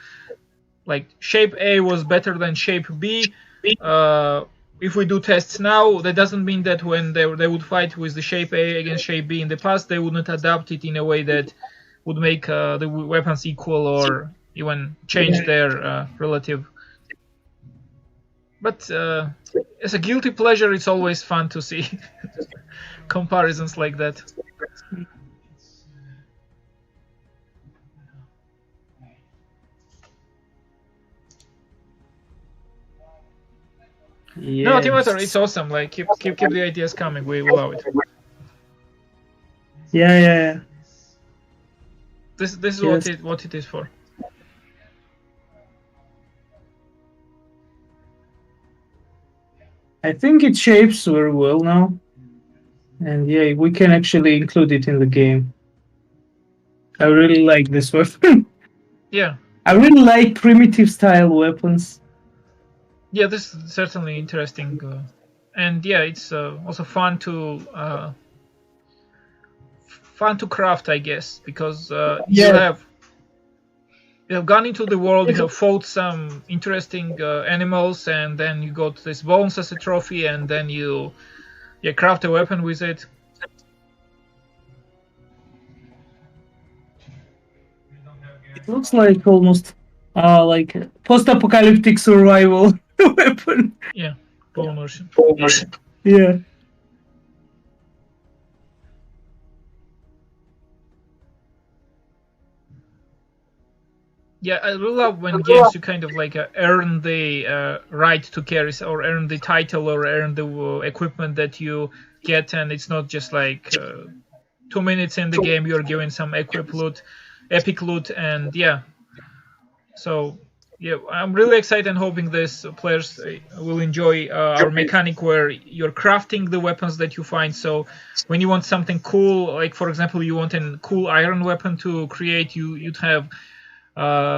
like shape A was better than shape B, if we do tests now, that doesn't mean that when they would fight with the shape A against shape B in the past, they wouldn't adapt it in a way that would make the weapons equal or even change their relative. But as a guilty pleasure, it's always fun to see comparisons like that. Yes. No, Timothor, it's awesome. Like keep the ideas coming. We love it. Yeah. This is what it is for. I I think it shapes very well now. And yeah, we can actually include it in the game. I really like this weapon. Yeah. I really like primitive style weapons. Yeah, this is certainly interesting. And yeah, it's also fun to craft, I guess, because you have gone into the world, you have fought some interesting animals, and then you got this bones as a trophy, and then you craft a weapon with it. It looks like almost like post-apocalyptic survival weapon. Yeah, bone version. Yeah. Yeah, I really love when games you kind of like earn the right to carry, or earn the title, or earn the equipment that you get, and it's not just like 2 minutes in the game you're given some epic loot, and yeah. So yeah, I'm really excited and hoping this players will enjoy our mechanic where you're crafting the weapons that you find. So when you want something cool, like for example, you want a cool iron weapon to create, you'd have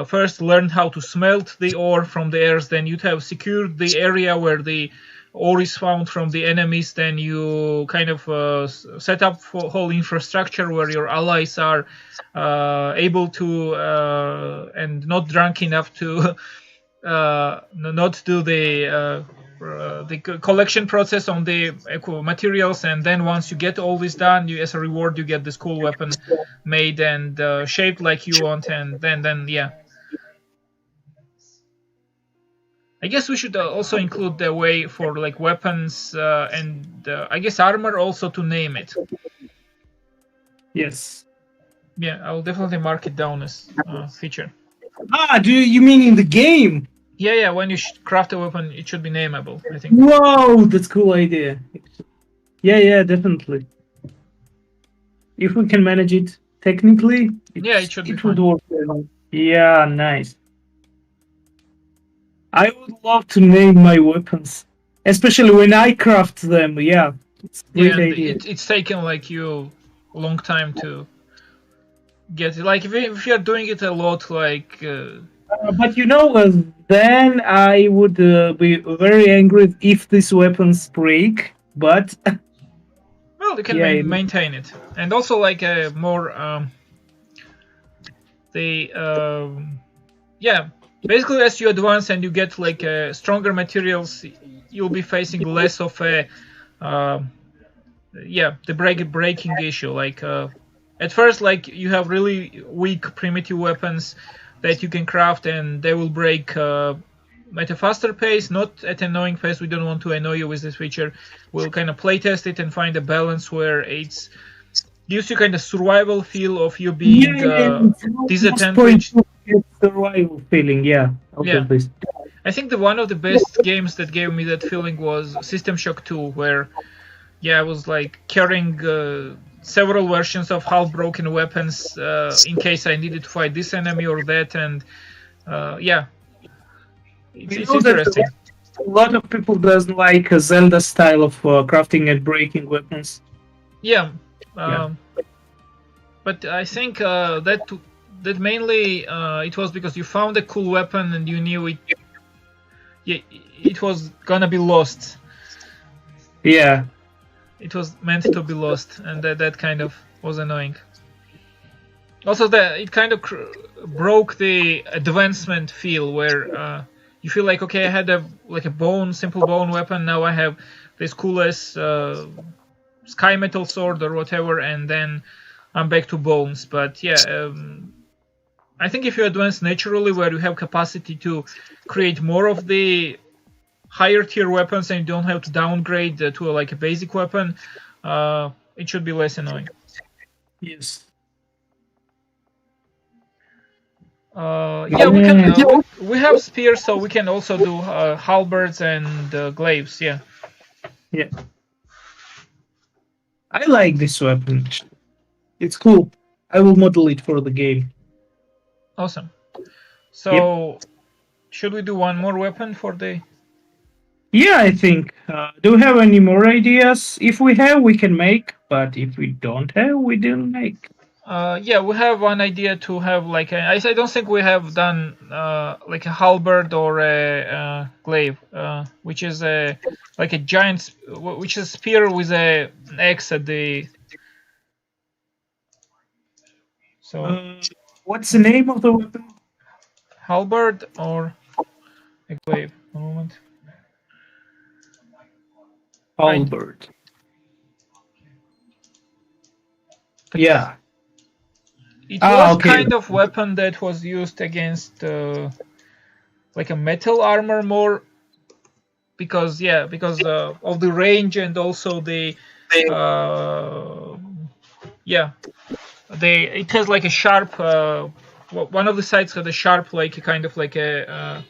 first learn how to smelt the ore from the airs, then you'd have secured the area where the ore is found from the enemies, then you kind of set up for whole infrastructure where your allies are able to and not drunk enough to not do the collection process on the materials, and then once you get all this done, as a reward you get this cool weapon made and shaped like you want, and then yeah. I guess we should also include the way for like weapons and I guess armor also to name it. Yes. Yeah, I'll definitely mark it down as feature. Do you mean in the game? Yeah, when you craft a weapon, it should be nameable, I think. Whoa, that's a cool idea. Yeah, definitely. If we can manage it technically, it would work. Yeah, nice. I would love to name my weapons, especially when I craft them. Yeah, it's a great idea. It's taken like you a long time to get it. Like if you're doing it a lot, like. But then I would be very angry if these weapons break. But well, you can maintain it, and also like a more basically as you advance and you get like stronger materials, you'll be facing less of a the breaking issue. Like at first, like you have really weak primitive weapons that you can craft, and they will break at a faster pace, not at an annoying pace. We don't want to annoy you with this feature. We'll kind of playtest it and find a balance where it gives you kind of survival feel of you being disadvantaged. Survival feeling, yeah. I think one of the best games that gave me that feeling was System Shock 2, where I was like carrying several versions of half-broken weapons in case I needed to fight this enemy or that, and it's interesting. A lot of people doesn't like a Zelda style of crafting and breaking weapons. But I think that mainly it was because you found a cool weapon and you knew it was gonna be lost. Yeah. It was meant to be lost, and that kind of was annoying. Also, it kind of broke the advancement feel, where you feel like, okay, I had a simple bone weapon, now I have this coolest sky metal sword or whatever, and then I'm back to bones. But I think if you advance naturally, where you have capacity to create more of the higher tier weapons and you don't have to downgrade to a basic weapon, it should be less annoying. Yes. We can. We have spears, so we can also do halberds and glaives. Yeah. I like this weapon. It's cool. I will model it for the game. Awesome. So, should we do one more weapon for the? Yeah, I think. Do we have any more ideas? If we have, we can make. But if we don't have, we didn't make. Yeah, we have one idea to have like I don't think we have done like a halberd or a glaive, which is a like a giant, which is a spear with an axe at the. So What's the name of the weapon? halberd or a glaive. One moment. Halberd. Yeah. It was kind of weapon that was used against like a metal armor more, because of the range and also the it has like a sharp one of the sides had a sharp like a kind of like a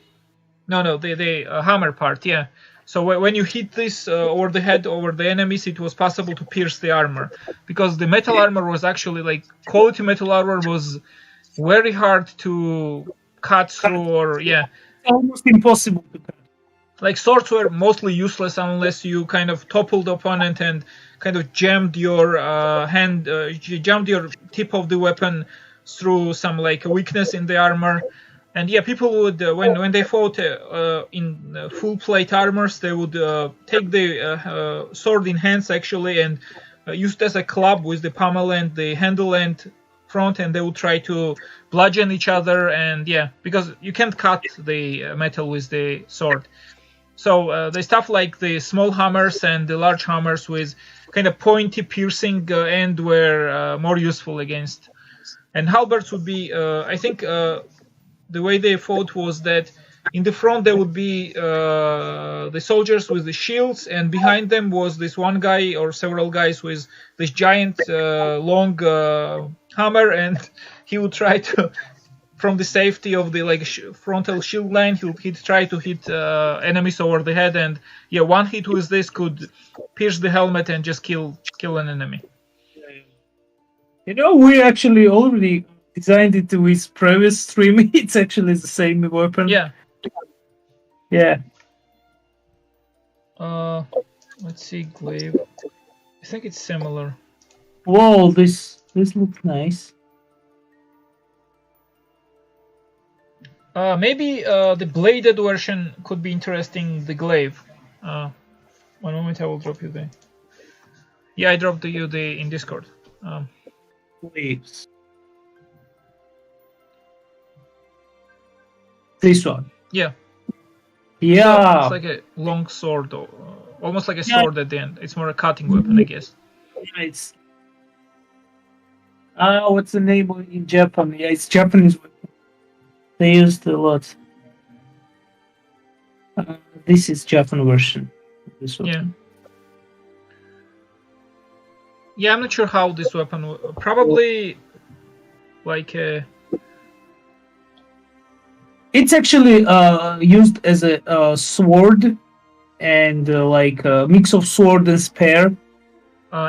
the hammer part, yeah. So when you hit this over the head over the enemies, it was possible to pierce the armor, because the metal armor was actually like quality metal armor was very hard to cut through, or almost impossible to cut. Like swords were mostly useless unless you kind of toppled the opponent and kind of jammed your jammed your tip of the weapon through some like weakness in the armor. And yeah, people would when they fought in full plate armors, they would take the sword in hands actually and use it as a club with the pommel and the handle and front, and they would try to bludgeon each other. And yeah, because you can't cut the metal with the sword. So the stuff like the small hammers and the large hammers with kind of pointy piercing end were more useful against. And halberds would be, I think, the way they fought was that in the front there would be the soldiers with the shields, and behind them was this one guy or several guys with this giant long hammer, and he would try to, from the safety of the like frontal shield line, he'd try to hit enemies over the head, and yeah, one hit with this could pierce the helmet and just kill an enemy. You know, we actually already designed it with previous stream. It's actually the same weapon. Yeah. Yeah. Let's see, glaive. I think it's similar. Whoa, this looks nice. Maybe the bladed version could be interesting. The glaive. One moment, I will drop you the. Yeah, I dropped you the in Discord. Glaives. This one. Yeah. Yeah. So it's like a long sword, or almost like a sword at the end. It's more a cutting weapon, I guess. It's. What's the name in Japan? Yeah, it's Japanese weapon. They used a lot. This is Japan version. This weapon. Yeah, I'm not sure how this weapon. Probably like a. It's actually used as a sword, and like a mix of sword and spear.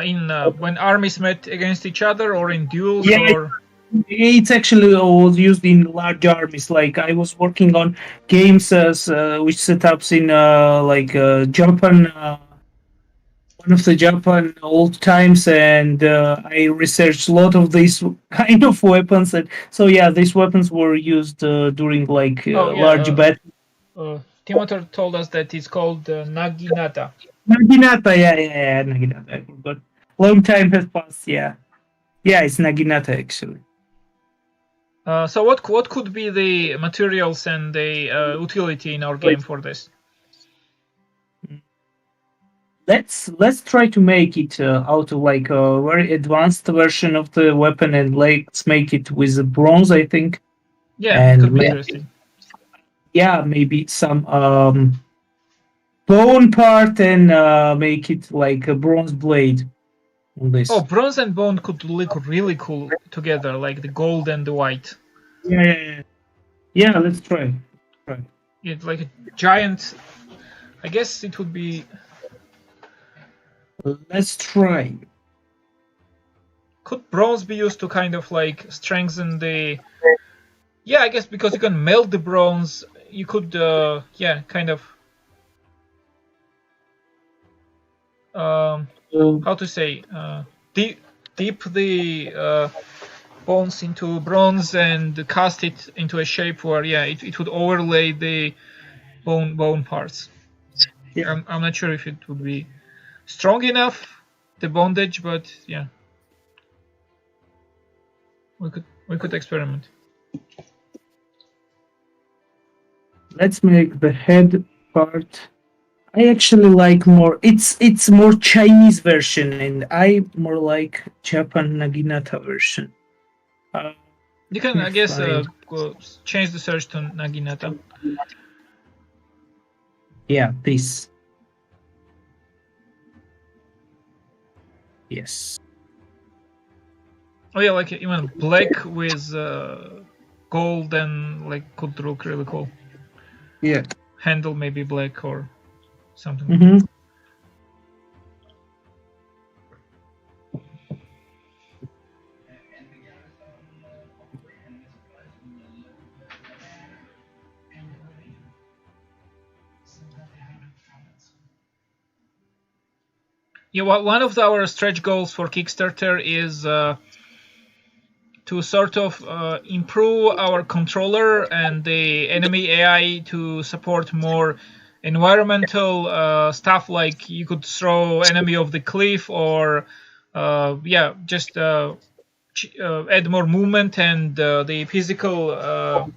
In when armies met against each other, or in duels, or. It's actually was used in large armies. Like I was working on games which setups in Japan, one of the Japan old times, and I researched a lot of these kind of weapons. And so yeah, these weapons were used during large battles. Timothor told us that it's called Naginata. Naginata, yeah, Naginata. I forgot. Long time has passed. Yeah, it's Naginata actually. So what could be the materials and the utility in our game for this? Let's try to make it out of like a very advanced version of the weapon, and let's make it with bronze, I think. Yeah, and it could be interesting. Yeah, maybe some bone part, and make it like a bronze blade on this. Oh, bronze and bone could look really cool together, like the gold and the white. Yeah, let's try. It's like a giant. I guess it would be. Let's try. Could bronze be used to kind of like strengthen the? Yeah, I guess because you can melt the bronze, you could kind of. how to say, dip the bones into bronze and cast it into a shape where it would overlay the bone parts. Yeah. I'm not sure if it would be strong enough, the bondage, but yeah, we could experiment. Let's make the head part. I actually like more. It's more Chinese version, and I more like Japan Naginata version. You can, I guess, fine. change the search to Naginata. Yeah, this. Yes. Oh yeah, like even black with gold and like could look really cool. Yeah. Handle maybe black or something. Mm-hmm. Yeah, well, one of our stretch goals for Kickstarter is to sort of improve our controller and the enemy AI to support more environmental stuff, like you could throw enemy off the cliff, or just add more movement and the physical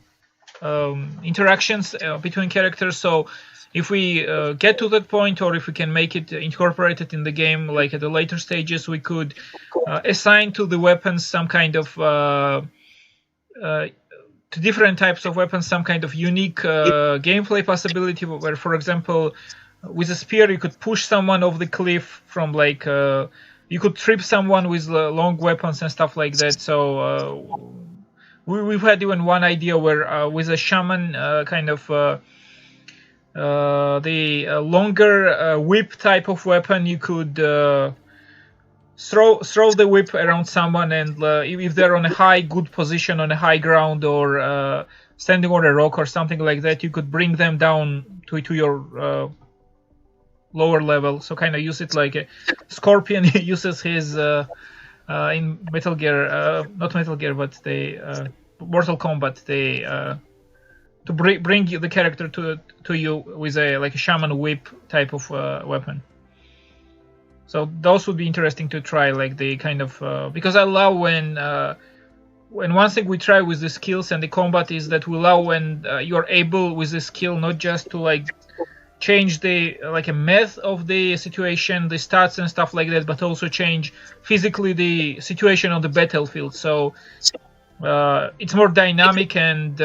interactions between characters. So if we get to that point, or if we can make it incorporated in the game, like at the later stages, we could assign to the weapons some kind of to different types of weapons some kind of unique gameplay possibility, where, for example, with a spear you could push someone off the cliff from like you could trip someone with long weapons and stuff like that. So we've had even one idea where with a shaman kind of the longer whip type of weapon, you could throw the whip around someone, and if they're on a high good position on a high ground, or standing on a rock or something like that, you could bring them down to your lower level. So kind of use it like a Scorpion uses his in Metal Gear, not Metal Gear, but the Mortal Kombat, they to bring the character to you with a like a shaman whip type of weapon. So those would be interesting to try, like the kind of because I love when one thing we try with the skills and the combat is that we love when you're able with the skill not just to like change the like a math of the situation, the stats and stuff like that, but also change physically the situation on the battlefield. So it's more dynamic and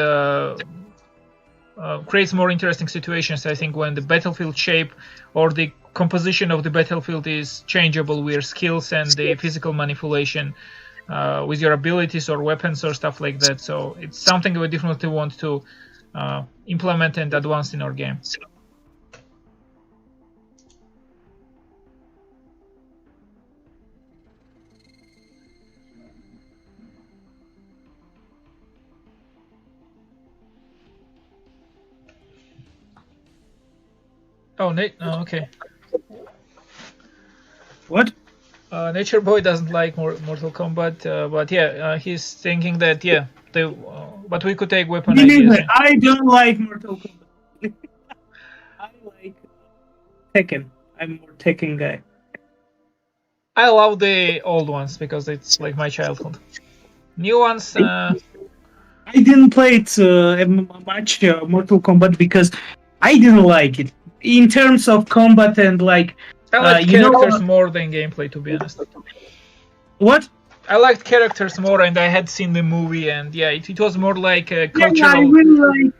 creates more interesting situations, I think, when the battlefield shape or the composition of the battlefield is changeable with skills and the physical manipulation with your abilities or weapons or stuff like that. So it's something we definitely want to implement and advance in our game. Oh, Nate. Oh, okay. What? Nature Boy doesn't like Mortal Kombat, but yeah, he's thinking that but we could take weapon ideas. Yeah. I don't like Mortal Kombat. I like Tekken. I'm more Tekken guy. I love the old ones because it's like my childhood. New ones. I didn't play it much Mortal Kombat because I didn't like it in terms of combat and like. I like characters more than gameplay, to be honest. What? I liked characters more, and I had seen the movie, and yeah, it was more like a cultural.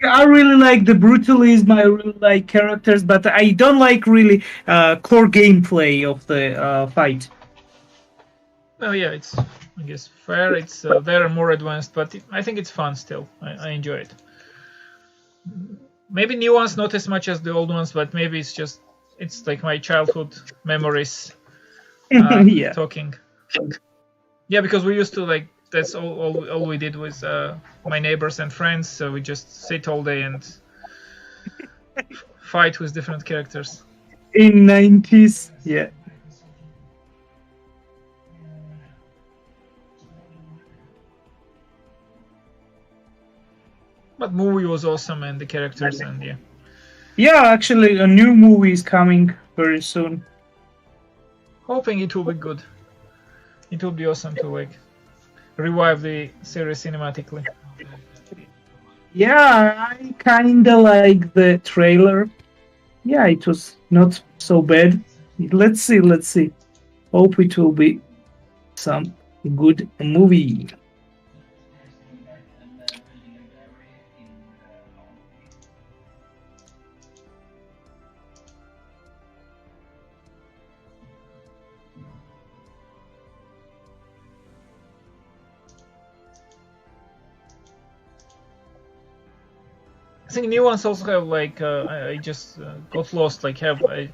Yeah, I really like the brutalism. I really like characters, but I don't like really core gameplay of the fight. Oh yeah, it's I guess fair. It's they're more advanced, but I think it's fun still. I enjoy it. Maybe new ones not as much as the old ones, but maybe it's like my childhood memories Yeah. talking. Yeah, because we used to like that's all we did with my neighbors and friends. So we just sit all day and fight with different characters. In 90s, yeah. But movie was awesome, and the characters, and yeah. Yeah, actually, a new movie is coming very soon. Hoping it will be good. It will be awesome to like revive the series cinematically. Yeah, I kinda like the trailer. Yeah, it was not so bad. Let's see. Hope it will be some good movie. I think new ones also have like I just got lost. Like have a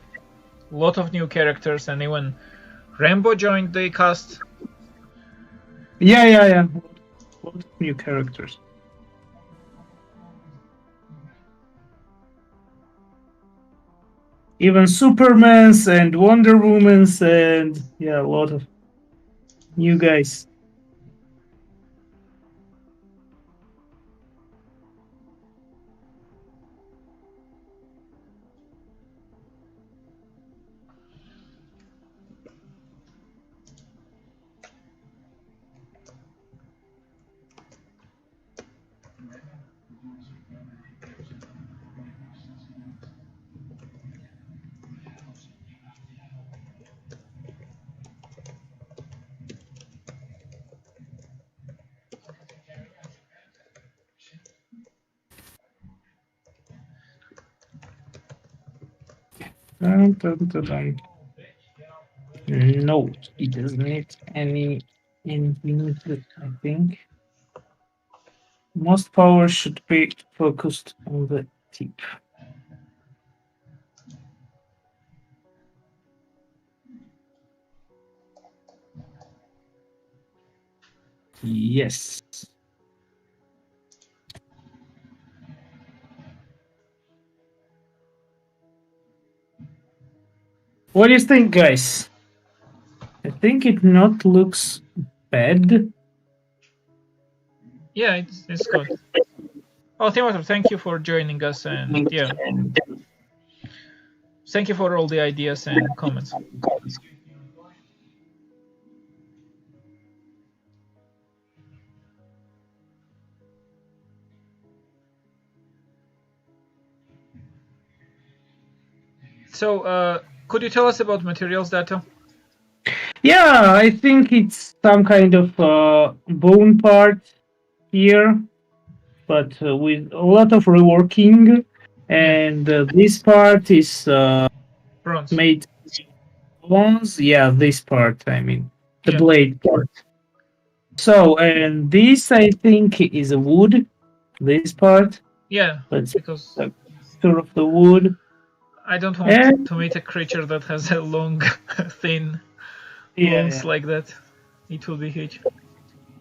lot of new characters, and even Rambo joined the cast. Yeah. A lot of new characters. Even Superman's and Wonder Woman's and yeah, a lot of new guys. Dun, dun, dun, dun. No, it doesn't need any infinite, I think. Most power should be focused on the tip. Yes. What do you think, guys? I think it not looks bad. Yeah, it's good. Oh, Timothy, thank you for joining us, and yeah, thank you for all the ideas and comments. So, could you tell us about materials data? Yeah, I think it's some kind of bone part here, but with a lot of reworking. And this part is Bronze. made bronze. Yeah, this part, I mean, the Yeah. blade part. So, and this I think is a wood. This part, Yeah, let's because the texture of the wood. I don't want And to meet a creature that has a long, thin wounds yeah. like that. It will be huge.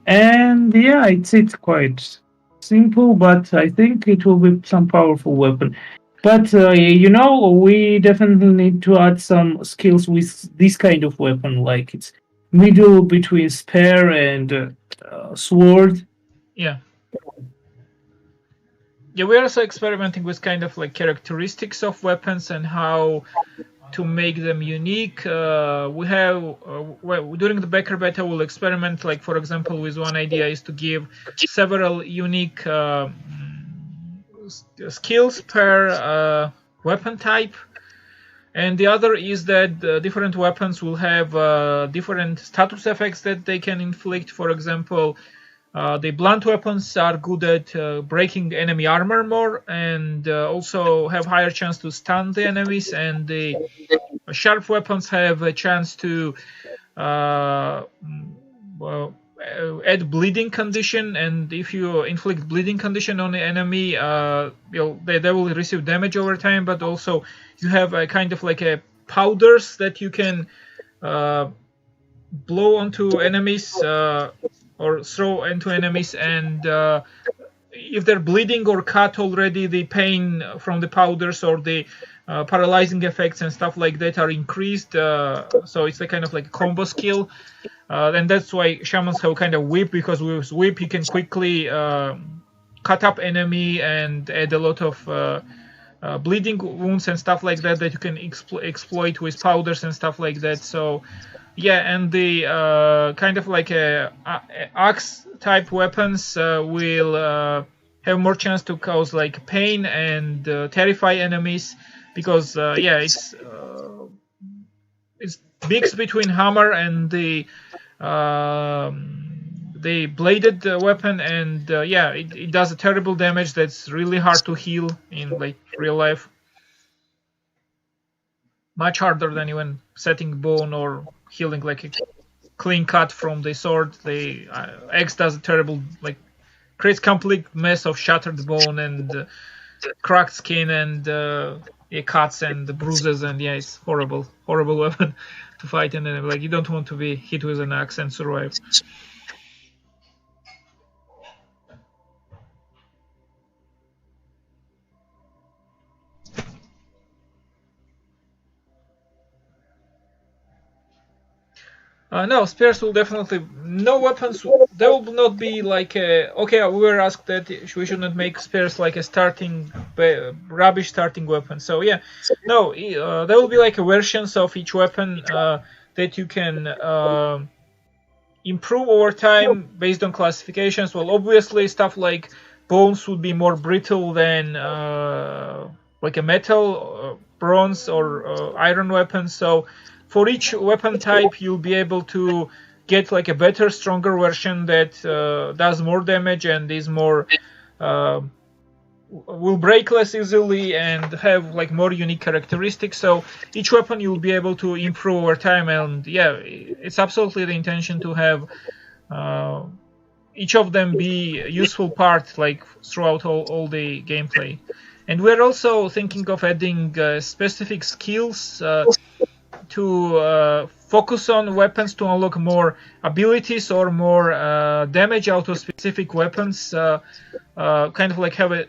And yeah, it's quite simple, but I think it will be some powerful weapon. But we definitely need to add some skills with this kind of weapon, like it's middle between spear and sword. Yeah. Yeah, we're also experimenting with kind of like characteristics of weapons and how to make them unique. We have well, during the Baker beta, we'll experiment. Like for example, with one idea is to give several unique skills per weapon type, and the other is that different weapons will have different status effects that they can inflict. For example, the blunt weapons are good at breaking enemy armor more, and also have higher chance to stun the enemies, and the sharp weapons have a chance to well, add bleeding condition, and if you inflict bleeding condition on the enemy, they will receive damage over time. But also you have a kind of like a powders that you can blow onto enemies or throw into enemies, and if they're bleeding or cut already, the pain from the powders or the paralyzing effects and stuff like that are increased. So it's a kind of like a combo skill. And that's why shamans have kind of whip, because with whip you can quickly cut up enemy and add a lot of bleeding wounds and stuff like that you can exploit with powders and stuff like that. So yeah, and the kind of like axe type weapons will have more chance to cause like pain and terrify enemies, because yeah, it's mixed between hammer and the bladed weapon, and yeah, it does a terrible damage that's really hard to heal in like real life. Much harder than even setting bone or healing like a clean cut from the sword. The axe does a terrible, like, creates complete mess of shattered bone and cracked skin and cuts and bruises, and yeah, it's horrible weapon to fight an enemy. Like, you don't want to be hit with an axe and survive. No, spears will definitely, no weapons, there will not be like okay, we were asked that we shouldn't make spears like a starting, rubbish starting weapon. So yeah, no, there will be like a versions of each weapon that you can improve over time based on classifications. Well, obviously stuff like bones would be more brittle than like a metal, bronze or iron weapon. So for each weapon type, you'll be able to get like a better, stronger version that does more damage and is more will break less easily and have like more unique characteristics. So each weapon you'll be able to improve over time, and yeah, it's absolutely the intention to have each of them be a useful part like throughout all the gameplay. And we're also thinking of adding specific skills to focus on weapons to unlock more abilities or more damage out of specific weapons, kind of like have a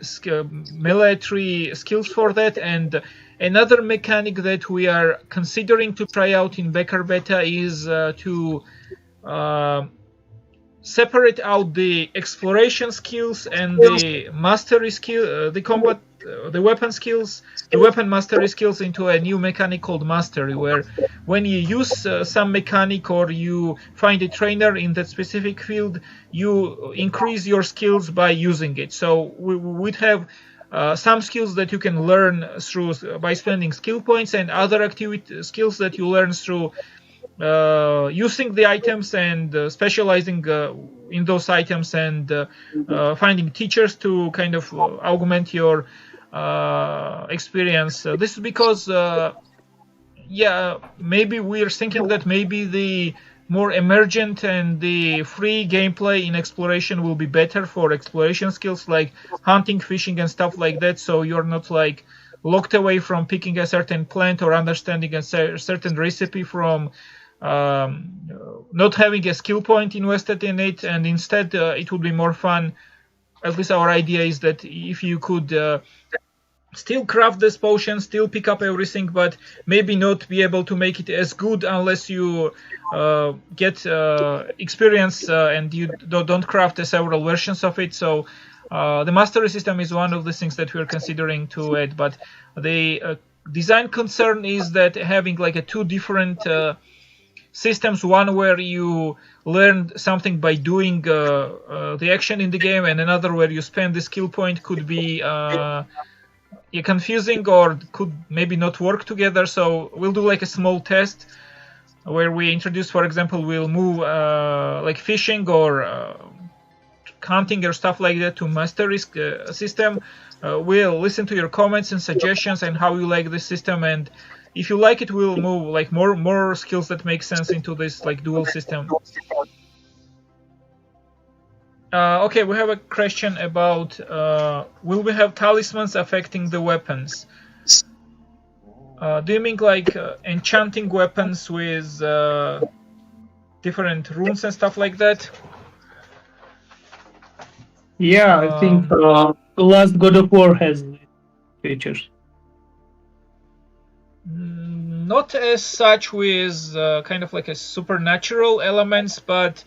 military skills for that. And another mechanic that we are considering to try out in backer beta is to separate out the exploration skills and the mastery skill, the weapon skills, the weapon mastery skills into a new mechanic called mastery, where when you use some mechanic or you find a trainer in that specific field, you increase your skills by using it. So we would have some skills that you can learn through by spending skill points, and other skills that you learn through using the items and specializing in those items, and finding teachers to kind of augment your experience. This is because yeah, maybe we're thinking that maybe the more emergent and the free gameplay in exploration will be better for exploration skills like hunting, fishing and stuff like that, so you're not like locked away from picking a certain plant or understanding a certain recipe from not having a skill point invested in it. And instead it would be more fun, at least our idea is that if you could still craft this potion, still pick up everything, but maybe not be able to make it as good unless you get experience and you don't craft several versions of it. So the mastery system is one of the things that we're considering to add, but the design concern is that having like two different systems, one where you learn something by doing the action in the game, and another where you spend the skill point, could be confusing or could maybe not work together. So we'll do like a small test where we introduce, for example, we'll move like fishing or hunting or stuff like that to mastery system. We'll listen to your comments and suggestions and how you like this system, and if you like it, we'll move like more skills that make sense into this like dual system. Okay, we have a question about will we have talismans affecting the weapons? Do you mean like enchanting weapons with different runes and stuff like that? Yeah, I think the last God of War has features. Not as such with kind of like a supernatural elements, but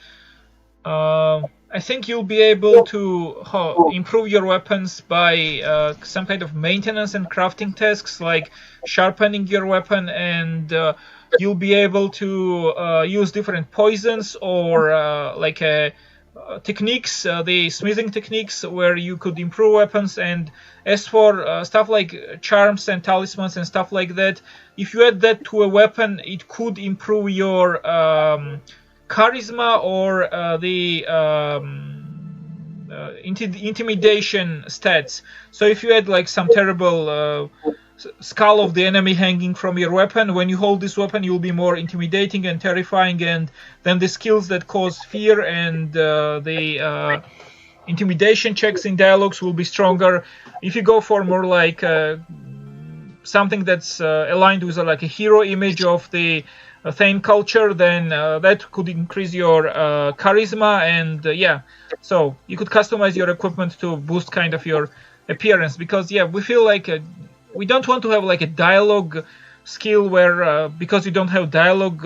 I think you'll be able to improve your weapons by some kind of maintenance and crafting tasks, like sharpening your weapon, and you'll be able to use different poisons or techniques, the smithing techniques, where you could improve weapons. And as for stuff like charms and talismans and stuff like that, if you add that to a weapon, it could improve your charisma or the intimidation stats. So if you had like some terrible skull of the enemy hanging from your weapon, when you hold this weapon you'll be more intimidating and terrifying, and then the skills that cause fear and the intimidation checks in dialogues will be stronger. If you go for more like something that's aligned with like a hero image of the Thane culture, then that could increase your charisma, and yeah, so you could customize your equipment to boost kind of your appearance, because yeah, we feel like we don't want to have like a dialogue skill where because you don't have dialogue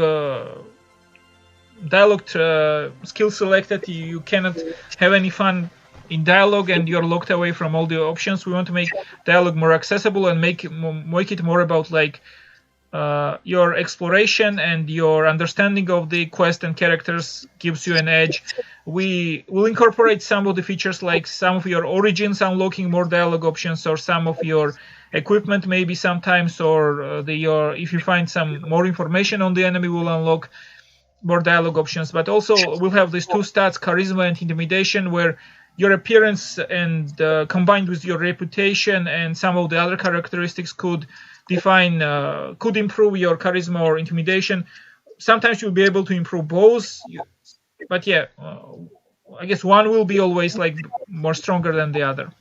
skill selected, you cannot have any fun in dialogue and you're locked away from all the options. We want to make dialogue more accessible and make it more about like your exploration and your understanding of the quest and characters gives you an edge. We will incorporate some of the features, like some of your origins unlocking more dialogue options, or some of your equipment maybe sometimes, or if you find some more information on the enemy, will unlock more dialogue options. But also we'll have these two stats, charisma and intimidation, where your appearance and combined with your reputation and some of the other characteristics could improve your charisma or intimidation. Sometimes you'll be able to improve both, but yeah, I guess one will be always like more stronger than the other.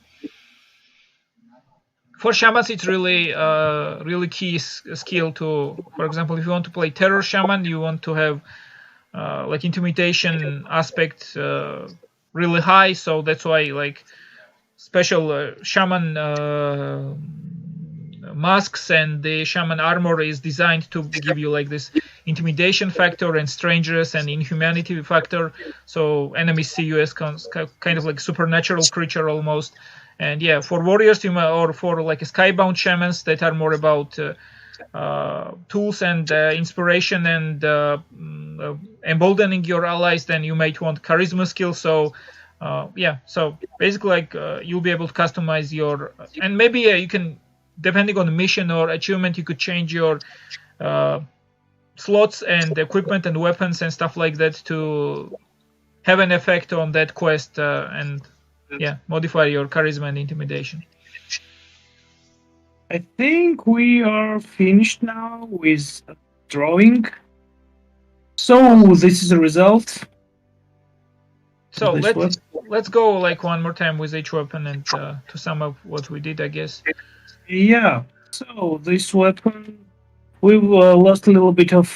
For shamans, it's really key skill to, for example, if you want to play terror shaman, you want to have like intimidation aspect really high, so that's why like special shaman masks and the shaman armor is designed to give you like this intimidation factor and strangeness and inhumanity factor, so enemies see you as kind of like supernatural creature almost. And yeah, for warriors or for like skybound shamans that are more about tools and inspiration and emboldening your allies, then you might want charisma skills. So yeah, so basically like you'll be able to customize your, and maybe you can, depending on the mission or achievement, you could change your slots and equipment and weapons and stuff like that to have an effect on that quest and yeah, modify your charisma and intimidation. I think we are finished now with drawing. So this is the result. So let's go like one more time with each weapon and to sum up what we did, I guess. Yeah. So this weapon, we've lost a little bit of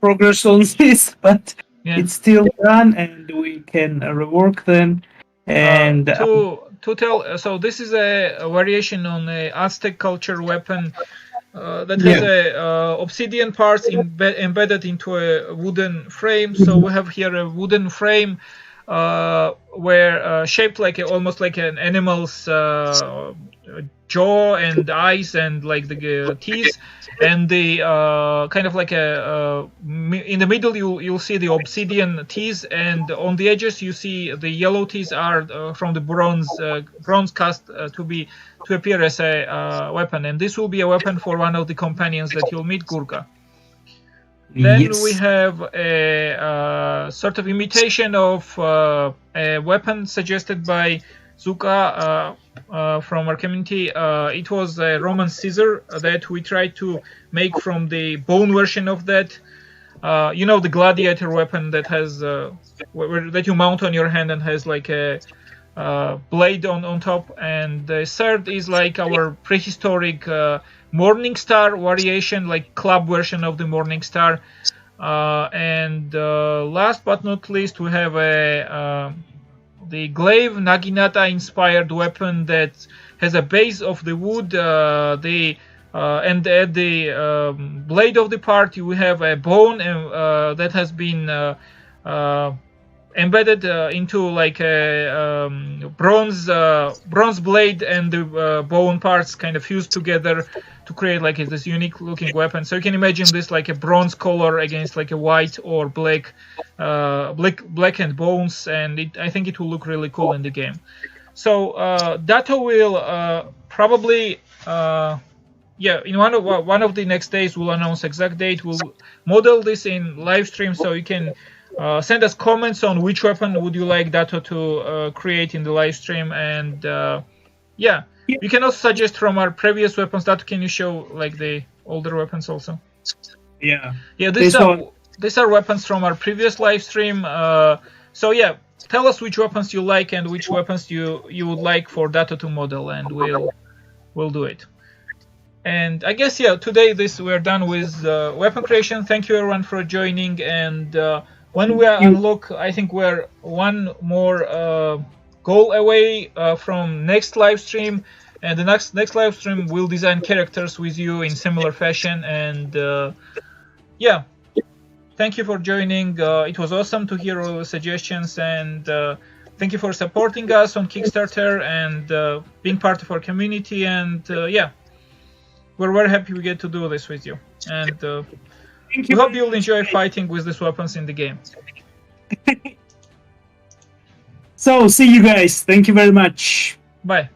progress on this, but yeah, it's still done, and we can rework them. And to tell, so this is a variation on a Aztec culture weapon that has a obsidian parts embedded into a wooden frame. So we have here a wooden frame where shaped like almost like an animal's jaw and eyes and like the teeth, and the kind of like a in the middle you'll see the obsidian teeth, and on the edges you see the yellow teeth are from the bronze cast to appear as a weapon, and this will be a weapon for one of the companions that you'll meet, Gurka. Then we have a sort of imitation of a weapon suggested by Zuka from our community. It was a Roman scissor that we tried to make from the bone version of that. You know, the gladiator weapon that has that you mount on your hand and has like a blade on top. And the third is like our prehistoric Morning Star variation, like club version of the Morning Star. And last but not least, we have the glaive Naginata inspired weapon that has a base of the wood, and at the blade of the part we have a bone that has been embedded into like a bronze blade and the bone parts kind of fused together to create like this unique looking weapon. So you can imagine this like a bronze color against like a white or black and bones, and I think it will look really cool in the game. So Dato will probably in one of the next days we'll announce exact date. We'll model this in live stream, so you can send us comments on which weapon would you like Dato to create in the live stream, and you can also suggest from our previous weapons. Dato, can you show like the older weapons also? Yeah. These are weapons from our previous live stream. So yeah, tell us which weapons you like and which weapons you would like for Dato to model, and we'll do it. And I guess today we're done with weapon creation. Thank you everyone for joining, and when we unlock, I think we're one more goal away from next live stream, and the next live stream we'll design characters with you in similar fashion. And thank you for joining. It was awesome to hear all the suggestions, and thank you for supporting us on Kickstarter and being part of our community. And we're very happy we get to do this with you, and we hope you'll enjoy fighting with these weapons in the game. So, see you guys. Thank you very much. Bye.